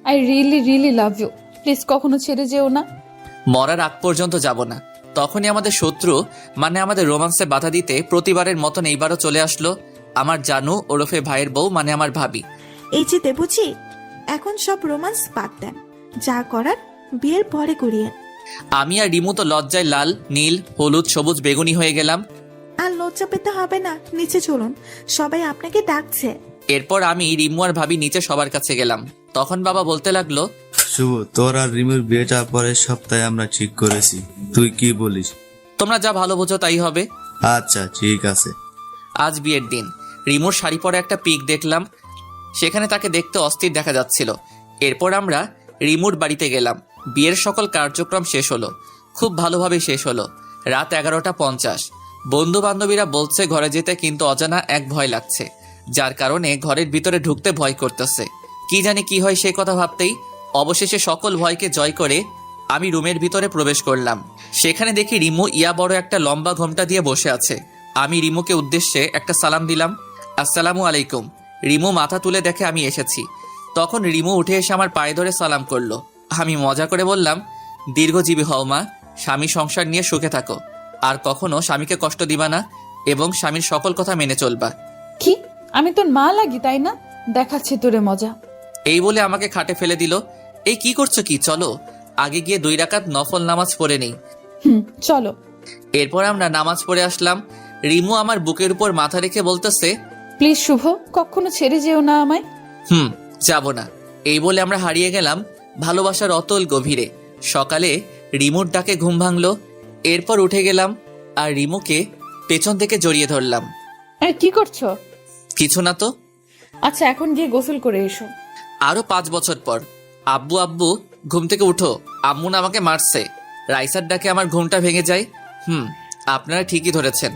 I really really love you. Please কখনো ছেড়ে যেও না। মরার আগ পর্যন্ত যাব না। তখনই আমাদের শত্রু মানে আমাদের রোমান্সে বাধা দিতে প্রতিবারের মতন এইবারও চলে আসলো আমার জানু ওরফে ভাইয়ের বউ মানে আমার ভাবি। এই যে দেবুজি, এখন সব রোমান্স বাদ দেন, যা করার বিয়ের পরে করিয়ে। আমি আর রিমু তো লজ্জায় লাল, নীল, হলুদ, সবুজ, বেগুনি হয়ে গেলাম। আর লজ্জা পেতে হবে না, নিচে চলুন, সবাই আপনাকে ডাকছে। এরপর আমি, রিমু আর ভাবি নিচে সবার কাছে গেলাম। তখন বাবা বলতে লাগলো, শুভ, তোর আর রিমুর বিয়েটা পরের সপ্তাহে আমরা ঠিক করেছি, তুই কি বলিস? তোমরা যা ভালো বোঝো তাই হবে। আচ্ছা ঠিক আছে। আজ বিয়ের দিন। রিমুর শাড়ি পরে একটা পিক দেখলাম, সেখানে তাকে দেখতে অস্থির দেখা যাচ্ছিল। এরপর আমরা রিমুর বাড়িতে গেলাম। বিয়ের সকল কার্যক্রম শেষ হলো, খুব ভালোভাবে শেষ হলো। রাত 11:50। বন্ধু বান্ধবীরা বলছে ঘরে যেতে, কিন্তু অজানা এক ভয় লাগছে, যার কারণে ঘরের ভিতরে ঢুকতে ভয় করতেছে। কি জানি কি হয় সেই কথা ভাবতেই অবশেষে সকল ভয়কে জয় করে আমি রুমের ভিতরে প্রবেশ করলাম। সেখানে দেখি রিমু ইয়া বড় একটা লম্বা ঘোমটা দিয়ে বসে আছে। আমি রিমুকে উদ্দেশ্যে একটা সালাম দিলাম, আসসালামু আলাইকুম। রিমু মাথা তুলে দেখে আমি এসেছি। তখন রিমু উঠে এসে আমার পায়ে ধরে সালাম করলো। আমি মজা করে বললাম, দীর্ঘজীবী হও মা, স্বামী সংসার নিয়ে সুখে থাকো, আর কখনো স্বামীকে কষ্ট দিবা না এবং স্বামীর সকল কথা মেনে চলবা। কি, আমি তোর মা লাগি তাই না? দেখাচ্ছি তোরে মজা। এই বলে আমাকে খাটে ফেলে দিল। এই কি করছো কি? চলো আগে গিয়ে 2 রাকাত নফল নামাজ পড়ে নেই। চলো। এরপর আমরা নামাজ পড়ে আসলাম। রিমু আমার বুকের উপর মাথা রেখে বলতেছে, প্লিজ শুভ, কখনো ছেড়ে যেও না আমায়। যাব না। এই বলে আমরা হারিয়ে গেলাম ভালোবাসার অতল গভীরে। সকালে রিমুর ডাকে ঘুম ভাঙলো। এরপর উঠে গেলাম আর রিমুকে পেছন থেকে জড়িয়ে ধরলাম। কি করছো? কিছু না তো। আচ্ছা, এখন গিয়ে গোসল করে এসো। আরো 5 বছর পর। আব্বু আব্বু, ঘুম থেকে উঠো, আম্মু না আমাকে মারছে। রাইসার ডাকে আমার ঘুমটা ভেঙে যায়। আপনারা ঠিকই ধরেছেন,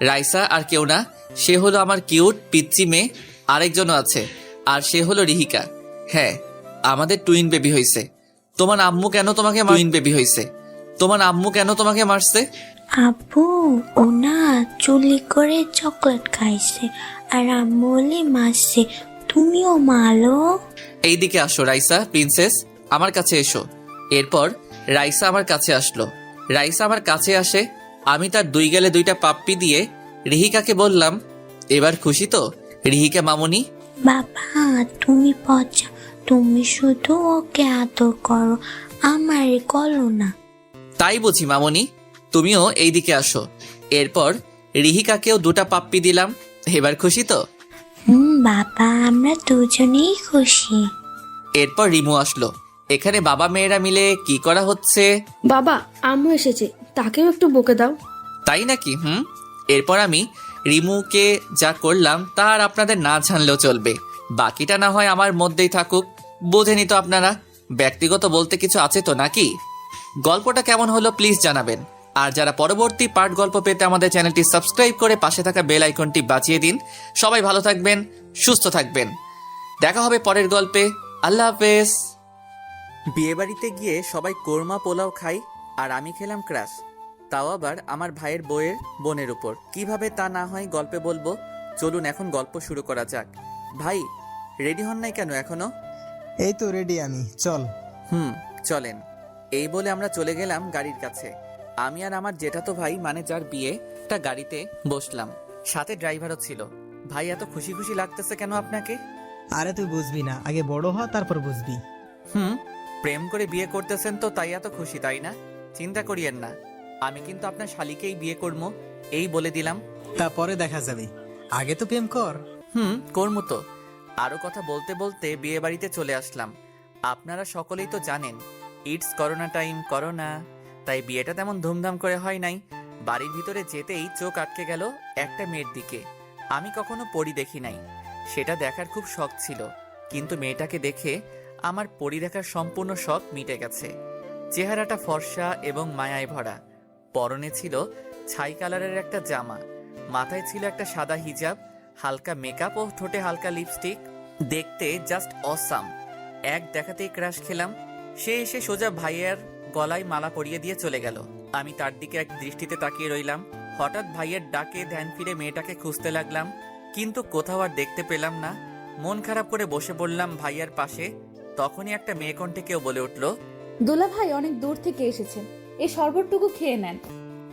রাইসা আর কেউ না, সে হলো আমার কিউট পিচ্চি মেয়ে। আরেকজনও আছে, আর সে হলো রিহিকা। হ্যাঁ, আমাদের টুইন বেবি হয়েছে। তোমার আম্মু কেন তোমাকে টুইন বেবি হয়েছে? তোমার আম্মু কেন তোমাকে মারছে? আব্বু ও না চুলি করে চকলেট খাইছে, আর আম্মু বলে মারছে, তুমিও মারো। এইদিকে আসো রাইসা প্রিন্সেস, আমার কাছে এসো। এরপর রাইসা আমার কাছে আসলো। রাইসা আমার কাছে আসে, আমি তার 2 গালে 2টা পাপ্পি দিয়ে রিহিকাকে বললাম, এবার খুশি তো রিহিকা মামুনি? বাবা তুমি পচা, তুমি শুধু ওকে আদর করো, আমার করো না। তাই বুঝি মামুনি, তুমিও এইদিকে আসো। এরপর রিহিকাকেও 2টা পাপ্পি দিলাম। এবার খুশি তো? বাবা আমরা দুজনেই খুশি। এরপর রিমু আসলো। এখানে বাবা মেয়েরা মিলে কি করা হচ্ছে? বাবা আম্মু এসেছে, তাকেও একটু বকে দাও। তাই নাকি? এরপর আমি রিমুকে যা করলাম তার আপনাদের না জানলেও চলবে। বাকিটা না হয় আমার মধ্যেই থাকুক। বোঝেনি তো আপনারা, ব্যক্তিগত বলতে কিছু আছে তো নাকি? গল্পটা কেমন হলো প্লিজ জানাবেন। আর যারা পরবর্তী পার্ট গল্প পেতে আমাদের চ্যানেলটি সাবস্ক্রাইব করে পাশে থাকা বেল আইকনটি বাজিয়ে দিন। সবাই ভালো থাকবেন, সুস্থ থাকবেন। দেখা হবে পরের গল্পে। আল্লাহ হাফেজ। বিয়েবাড়িতে গিয়ে সবাই কোরমা পোলাও খাই আর আমি খেলাম ক্রাশ, তাও আবার আমার ভাইয়ের বউয়ের বোনের উপর। কিভাবে তা না হয় গল্পে বলবো। চলুন এখন গল্প শুরু করা যাক। ভাই রেডি হন নাই কেন এখনো? এই তো রেডি আমি, চল। চলেন। এই বলে আমরা চলে গেলাম গাড়ির কাছে। আমি আর আমার জেঠাতো ভাই মানে যার বিয়ে তা গাড়িতে বসলাম, সাথে ড্রাইভারও ছিল। ভাই এত খুশি খুশি লাগতেছে কেন আপনাকে? আরে তুই বুঝবি না, আগে বড় হ তারপর বুঝবি। প্রেম করে বিয়ে করতেছেন তো তাই এত খুশি, তাই না? চিন্তা করিয়েন না, আমি কিন্তু আপনার শালিকেই বিয়ে করবো, এই বলে দিলাম। তারপরে দেখা যাবে, আগে তো প্রেম কর। করবো তো। আরো কথা বলতে বলতে বিয়ে বাড়িতে চলে আসলাম। আপনারা সকলেই তো জানেন ইটস করোনা টাইম, করোনা, তাই বিয়েটা তেমন ধুমধাম করে হয় নাই। বাড়ির ভিতরে যেতেই চোখ আটকে গেল একটা মেয়ের দিকে। আমি কখনো পরি দেখি নাই, সেটা দেখার খুব শখ ছিল, কিন্তু মেয়েটাকে দেখে আমার পরি দেখার সম্পূর্ণ শখ মিটে গেছে। চেহারাটা ফর্সা এবং মায়ায় ভরা, পরনে ছিল ছাই কালারের একটা জামা, মাথায় ছিল একটা সাদা হিজাব, হালকা মেকআপ ও ঠোঁটে হালকা লিপস্টিক। দেখতে জাস্ট অসাম। এক দেখাতেই ক্রাশ খেলাম। সে এসে সোজা ভাইয়ের গলায় মালা পরিয়ে দিয়ে চলে গেল। আমি তার দিকে এক দৃষ্টিতে তাকিয়ে রইলাম। হঠাৎ ভাইয়ের ডাকে ধ্যান ফিরে মেয়েটাকে খুঁজতে লাগলাম, কিন্তু কোথাও আর দেখতে পেলাম না। মন খারাপ করে বসে পড়লাম ভাইয়ার পাশে। তখনই একটা মেয়ে কণ্ঠে কেউ বলে উঠল, দুলা ভাই অনেক দূর থেকে এসেছেন, এই শরবতটুকু খেয়ে নেন।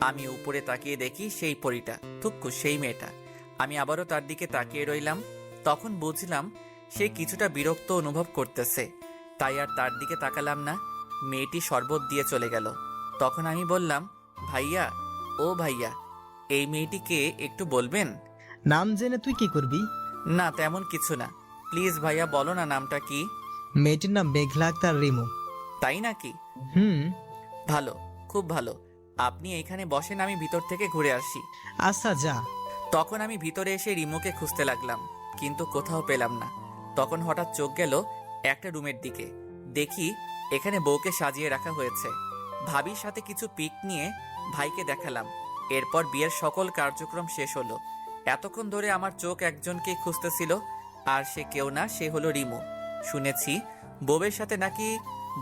আমি উপরে তাকিয়ে দেখি সেই পরীটা, থুক্কু সেই মেয়েটা। আমি আবারও তার দিকে তাকিয়ে রইলাম। তখন বুঝলাম সে কিছুটা বিরক্ত অনুভব করতেছে, তাই আর তার দিকে তাকালাম না। মেয়েটি শরবত দিয়ে চলে গেল। তখন আমি বললাম, ভাইয়া, ও ভাইয়া, এই মেয়েটিকে একটু বলবেন? নাম জেনে তুই কি করবি? না তেমন কিছু না, প্লিজ ভাইয়া বলো না নামটা কি। মেয়েটির নাম মেঘলা আক্তার রিমু। তাই নাকি? ভালো, খুব ভালো। আপনি এখানে বসেন, আমি ভিতর থেকে ঘুরে আসি। আচ্ছা যা। তখন আমি ভিতরে এসে রিমুকে খুঁজতে লাগলাম, কিন্তু কোথাও পেলাম না। তখন হঠাৎ চোখ গেল একটা রুমের দিকে। দেখি এখানে বউকে সাজিয়ে রাখা হয়েছে। ভাবির সাথে কিছু পিক নিয়ে ভাইকে দেখালাম। এরপর বিয়ের সকল কার্যক্রম শেষ হলো। এতক্ষণ ধরে আমার চোখ একজনকেই খুঁজতেছিল, আর সে কেউ না, সে হলো রিমু। শুনেছি বউয়ের সাথে নাকি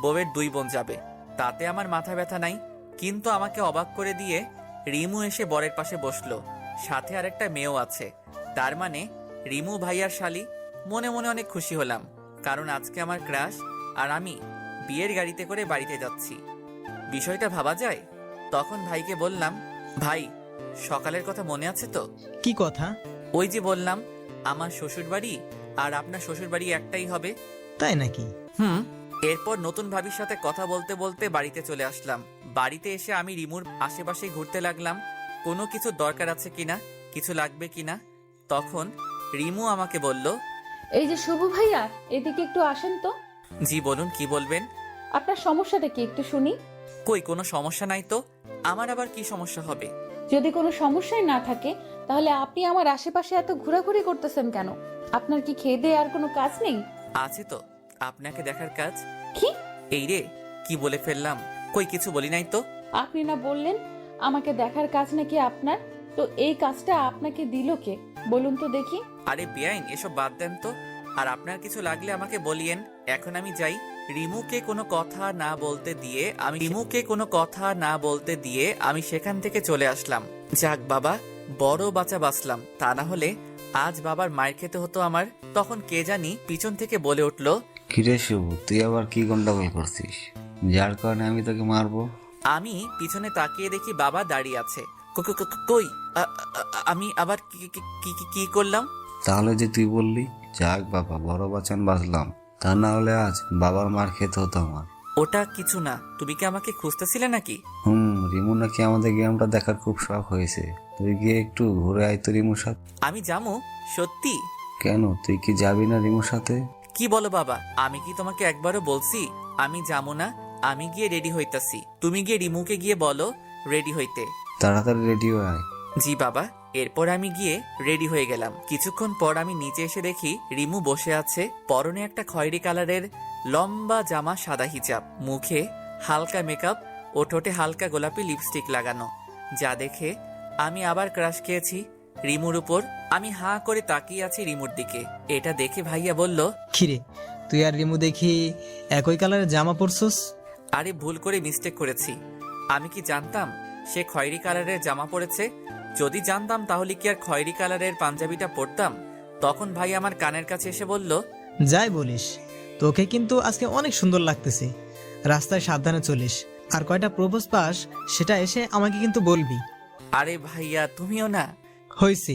বউয়ের 2 বোন যাবে, তাতে আমার মাথা ব্যথা নাই। কিন্তু আমাকে অবাক করে দিয়ে রিমু এসে বরের পাশে বসলো, সাথে আরেকটা মেয়েও আছে। তার মানে রিমু ভাইয়ার শালি। মনে মনে অনেক খুশি হলাম, কারণ আজকে আমার ক্রাশ আর আমি বিয়ের গাড়িতে করে বাড়িতে যাচ্ছি। বিষয়টা ভাবা যায়। তখন ভাইকে বললাম, ভাই সকালের কথা মনে আছে তো? কি কথা? ওই যে বললাম আমার শ্বশুর বাড়ি আর আপনার শ্বশুর বাড়ি একটাই হবে। তাই নাকি? এরপর নতুন ভাবির সাথে কথা বলতে বলতে বাড়িতে চলে আসলাম। বাড়িতে এসে আমি রিমুর আশেপাশে ঘুরতে লাগলাম, কোনো কিছু দরকার আছে কিনা, কিছু লাগবে কিনা। তখন রিমু আমাকে বলল, এই যে শুভ ভাইয়া, এদিকে একটু আসেন তো। জি বলুন, কি বলবেন? আপনার সমস্যাটা কি একটু শুনি। কই কোনো সমস্যা নাই তো, আমার আবার কি সমস্যা হবে? যদি কোনো সমস্যাই না থাকে তাহলে আপনি আমার আশেপাশে এত ঘোরাঘুরি করতেছেন কেন? আপনার কি খেয়ে দেয়ে আর কোনো কাজ নেই? আছে তো, আপনাকে দেখার কাজ। কি? এই রে, কি বলে ফেললাম? কই কিছু বলি নাই তো। আপনি না বললেন আমাকে দেখার কাজ নাকি আপনার? তো এই কাজটা আপনাকে দিল কে বলুন তো দেখি। আরে বেআইন, এসব বাদ দেন তো। আর আপনার কিছু লাগলে আমাকে বলিয়েন। এখন আমি যাই। রিমুকে কোনো কথা না বলতে দিয়ে আমি সেখান থেকে চলে আসলাম। যাক বাবা, বড় বাঁচা বাঁচলাম, তা না হলে আজ বাবার মায়ের খেতে হতো আমার। তখন কে জানি পিছন থেকে বলে উঠল, কিরে শুভ, তুই আবার কি গন্ডগোল করছিস যার কারণে আমি তোকে মারবো? আমি পিছনে তাকিয়ে দেখি বাবা দাঁড়িয়ে আছে। কই আমি আবার কি করলাম? তাহলে যে তুই বললি, যাক বাবা বড় বাঁচান বাঁচলাম, তা না হলে আজ বাবার মার খেতে হতো আমার। ওটা কিছু না, তুমি কি আমাকে খুঁজতেছিলে নাকি? রিমু নাকি আমাদের গ্রামটা দেখার খুব শখ হয়েছে, তুই গিয়ে একটু ঘুরে আয় তো রিমুর সাথে। আমি যাবো? সত্যি? কেন, তুই কি যাবি না রিমুর সাথে? কি বলো বাবা, আমি কি তোমাকে একবারও বলছি আমি যাবো না? আমি গিয়ে রেডি হইতাছি, তুমি গিয়ে রিমুকে গিয়ে বলো রেডি হইতে। তাড়াতাড়ি রেডি হয়ে আয়। জি বাবা। এরপর আমি গিয়ে রেডি হয়ে গেলাম। কিছুক্ষণ পর আমি নিচে এসে দেখি রিমু বসে আছে, পরনে একটা খয়েরি কালারের লম্বা জামা, সাদা হিজাব, মুখে হালকা মেকআপ ও ঠোঁটে হালকা গোলাপি লিপস্টিক লাগানো, যা দেখে আমি আবার ক্রাশ খেয়েছি রিমুর উপর। আমি হাঁ করে তাকিয়ে আছি রিমুর দিকে। এটা দেখে ভাইয়া বলল, খিরে তুই আর রিমু দেখি একই কালারের জামা পরছস। আরে ভুল করে মিস্টেক করেছি। আমি কি জানতাম সে খয়েরি কালারের জামা পরেছে? যদি জানতাম তাহলে কি আর খয়েরি কালারের পাঞ্জাবিটা পরতাম? তখন ভাই আমার কানের কাছে এসে বলল, যাই বলিস, তোকে কিন্তু আজকে অনেক সুন্দর লাগতেছে। রাস্তায় সাবধানে চলিস, আর কয়টা প্রপোজ পাস সেটা এসে আমাকে কিন্তু বলবি। আরে ভাইয়া তুমিও না। হইছে,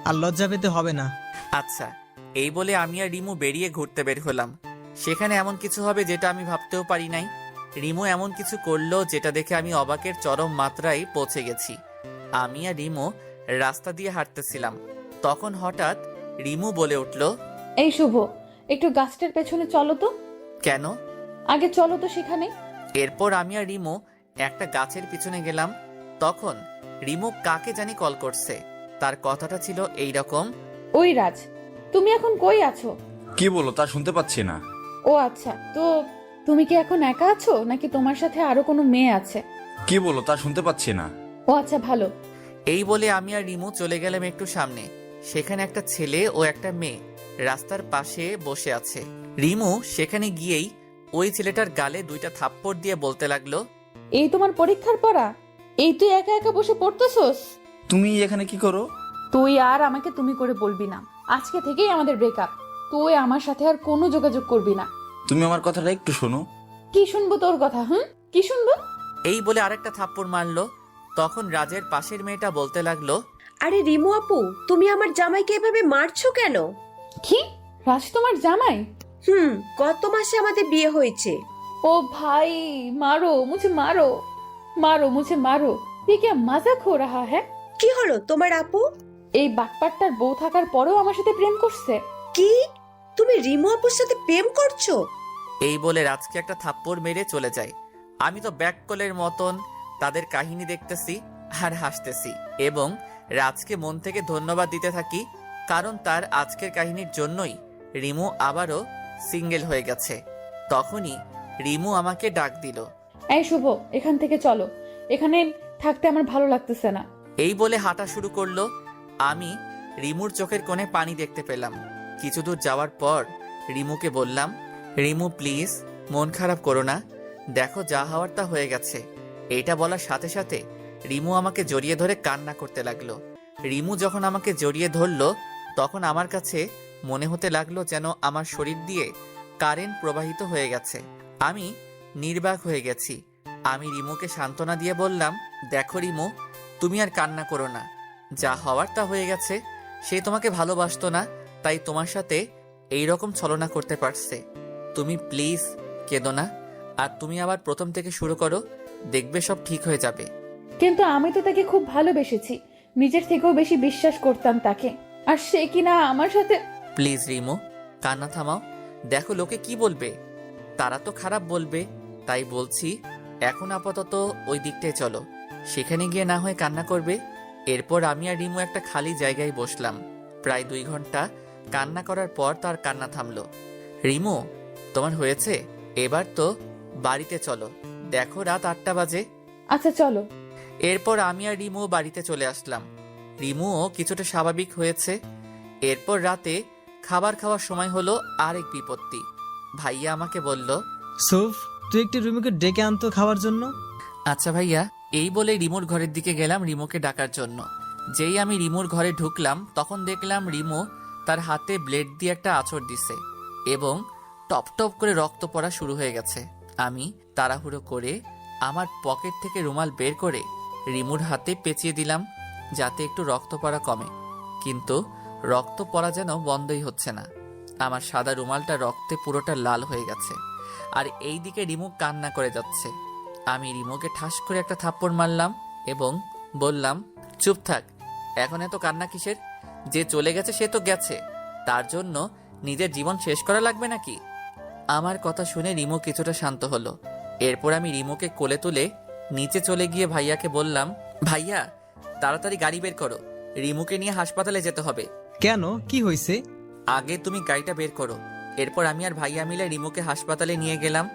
আর লজ্জা পেতে হবে না। আচ্ছা, এই বলে আমি আর রিমু বেরিয়ে ঘুরতে বের হলাম। সেখানে এমন কিছু হবে যেটা আমি ভাবতেও পারি নাই। রিমু এমন কিছু করলো যেটা দেখে আমি অবাকের চরম মাত্রায় পৌঁছে গেছি। আমি আর রিমু রাস্তা দিয়ে হাঁটতেছিলাম, তখন হঠাৎ রিমু বলে উঠল, এই শুভ, একটু গাছটার পেছনে চলো তো। কেন? আগে চলো তো সেখানে। এরপর আমি আর রিমু একটা গাছের পিছনে গেলাম। তখন রিমু কাকে জানি কল করছে। তার কথাটা ছিল এইরকম, ওই রাজ, তুমি এখন কই আছো? কি বলো তা শুনতে পাচ্ছি না। ও আচ্ছা, তো তুমি কি এখন একা আছো নাকি তোমার সাথে আরো কোনো মেয়ে আছে? কি বলো তা শুনতে পাচ্ছি না। ও আচ্ছা, ভালো। এই বলে আমি আর রিমু চলে গেলাম একটু সামনে। সেখানে একটা ছেলে ও একটা মেয়ে রাস্তার পাশে বসে আছে। রিমু সেখানে গিয়েই ওই ছেলেটার গালে 2টা থাপ্পড় দিয়ে বলতে লাগলো, এই তোমার পরীক্ষার পড়া? এই তুই একা একা বসে পড়তেছস? তুমি এখানে কি করো? তুই আর আমাকে তুমি করে বলবি না। আজকে থেকেই আমাদের ব্রেকআপ। তুই আমার সাথে আর কোনো যোগাযোগ করবি না। তুমি আমার কথাটা একটু শোনো। কি শুনবো তোর কথা? কি শুনবো? এই বলে আরেকটা থাপ্পড় মারলো। তখন রাজের পাশের মেয়েটা বলতে লাগলো, আরে রিমু আপু, তুমি আমার জামাইকে এভাবে মারছো কেন? কি? রাজ তোমার জামাই? গত মাসে আমাদের বিয়ে হয়েছে। ও ভাই, মারো মুঝে, মারো মারো মুঝে, মারো। ये क्या मजाक हो रहा है? কি হলো তোমার আপু? এই বাটপাটটার বউ থাকার পরেও আমার সাথে প্রেম করছে। কি? তুমি রিমু আপুর সাথে প্রেম করছো? এই বলে রাজকে একটা থাপ্পড় মেরে চলে যায়। আমি তো ব্যাককলের মতন তাদের কাহিনী দেখতেছি আর হাসতেছি, এবং রাজকে মন থেকে ধন্যবাদ দিতে থাকি, কারণ তার আজকের কাহিনীর জন্যই রিমু আবারও সিঙ্গেল হয়ে গেছে। তখনই রিমু আমাকে ডাক দিল, এই শুভ, এখান থেকে চলো, এখানে থাকতে আমার ভালো লাগতেছে না। এই বলে হাঁটা শুরু করলো। আমি রিমুর চোখের কোণে পানি দেখতে পেলাম। কিছু দূর যাওয়ার পর রিমুকে বললাম, রিমু প্লিজ মন খারাপ করো না, দেখো যা হওয়ার তা হয়ে গেছে। এটা বলার সাথে সাথে রিমু আমাকে জড়িয়ে ধরে কান্না করতে লাগলো। রিমু যখন আমাকে জড়িয়ে ধরলো তখন আমার কাছে মনে হতে লাগলো যেন আমার শরীর দিয়ে কারেন্ট প্রবাহিত হয়ে গেছে। আমি নির্বাক হয়ে গেছি। আমি রিমুকে সান্ত্বনা দিয়ে বললাম, দেখো রিমু, তুমি আর কান্না করো না, যা হওয়ার তা হয়ে গেছে। সে তোমাকে ভালোবাসতো না, তাই তোমার সাথে এই রকম ছলনা করতে পারছে। তুমি প্লিজ কেঁদো না, আর তুমি আবার প্রথম থেকে শুরু করো, দেখবে সব ঠিক হয়ে যাবে। কিন্তু আমি তো তাকে খুব ভালোবেসেছি, নিজের থেকেও বেশি বিশ্বাস করতাম তাকে, আর সে কিনা আমার সাথে। প্লিজ রিমু, কান্না থামাও। দেখো লোকে কি বলবে, তারা তো খারাপ বলবে, তাই বলছি এখন আপাতত ওই দিকটায় চলো, সেখানে গিয়ে না হয় কান্না করবে। এরপর আমি আর রিমু একটা খালি জায়গায় বসলাম। প্রায় 2 ঘন্টা কান্না করার পর তার কান্না থামলো। রিমু, তোমার হয়েছে, এবার তো বাড়িতে চলো, দেখো রাত 8টা বাজে। আচ্ছা চলো। এরপর আমি আর রিমু বাড়িতে চলে আসলাম। রিমুও কিছুটা স্বাভাবিক হয়েছে। এরপর রাতে খাবার খাওয়ার সময় হলো আরেক বিপত্তি। ভাইয়া আমাকে বলল, সুফ, তুই একটু রিমুকে ডেকে আনতো খাওয়ার জন্য। আচ্ছা ভাইয়া। এই বলে রিমুর ঘরের দিকে গেলাম রিমুকে ডাকার জন্য। যেই আমি রিমুর ঘরে ঢুকলাম তখন দেখলাম রিমু তার হাতে ব্লেড দিয়ে একটা আঁচড় দিছে এবং টপ টপ করে রক্ত পড়া শুরু হয়ে গেছে। আমি তাড়াহুড়ো করে আমার পকেট থেকে রুমাল বের করে রিমুর হাতে পেঁচিয়ে দিলাম যাতে একটু রক্ত পড়া কমে, কিন্তু রক্ত পড়া যেন বন্ধই হচ্ছে না। আমার সাদা রুমালটা রক্তে পুরোটা লাল হয়ে গেছে, আর এই দিকে রিমু কান্না করে যাচ্ছে। আমি রিমুকে ঠাস করে একটা থাপ্পড় মারলাম এবং বললাম, চুপ থাক, এখন এত কান্না কিসের? যে চলে গেছে সে তো গেছে, তার জন্য নিজের জীবন শেষ করা লাগবে নাকি? আমার কথা শুনে রিমু কিছুটা শান্ত হলো। এরপর আমি রিমুকে কোলে তুলে নিচে চলে গিয়ে ভাইয়াকে বললাম, ভাইয়া তাড়াতাড়ি গাড়ি বের করো, রিমুকে নিয়ে হাসপাতালে যেতে হবে। কেন, কি হয়েছে? আগে তুমি গাড়িটা বের করো। এরপর আমি আর ভাইয়া মিলে রিমুকে হাসপাতালে নিয়ে গেলাম।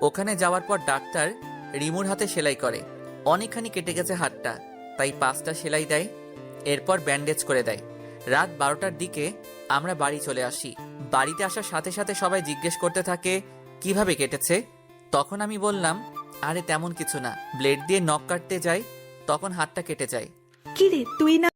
ওখানে যাওয়ার পর ডাক্তার রিমুর হাতে সেলাই করে। অনেকখানি কেটে গেছে হাতটা, তাই 5টা সেলাই দেয়। এরপর ব্যান্ডেজ করে দেয়। রাত 12টার দিকে আমরা বাড়ি চলে আসি। বাড়িতে আসার সাথে সাথে সবাই জিজ্ঞেস করতে থাকে কিভাবে কেটেছে। তখন আমি বললাম, আরে তেমন কিছু না, ব্লেড দিয়ে নখ কাটতে যাই, তখন হাতটা কেটে যায়। কিরে তুই না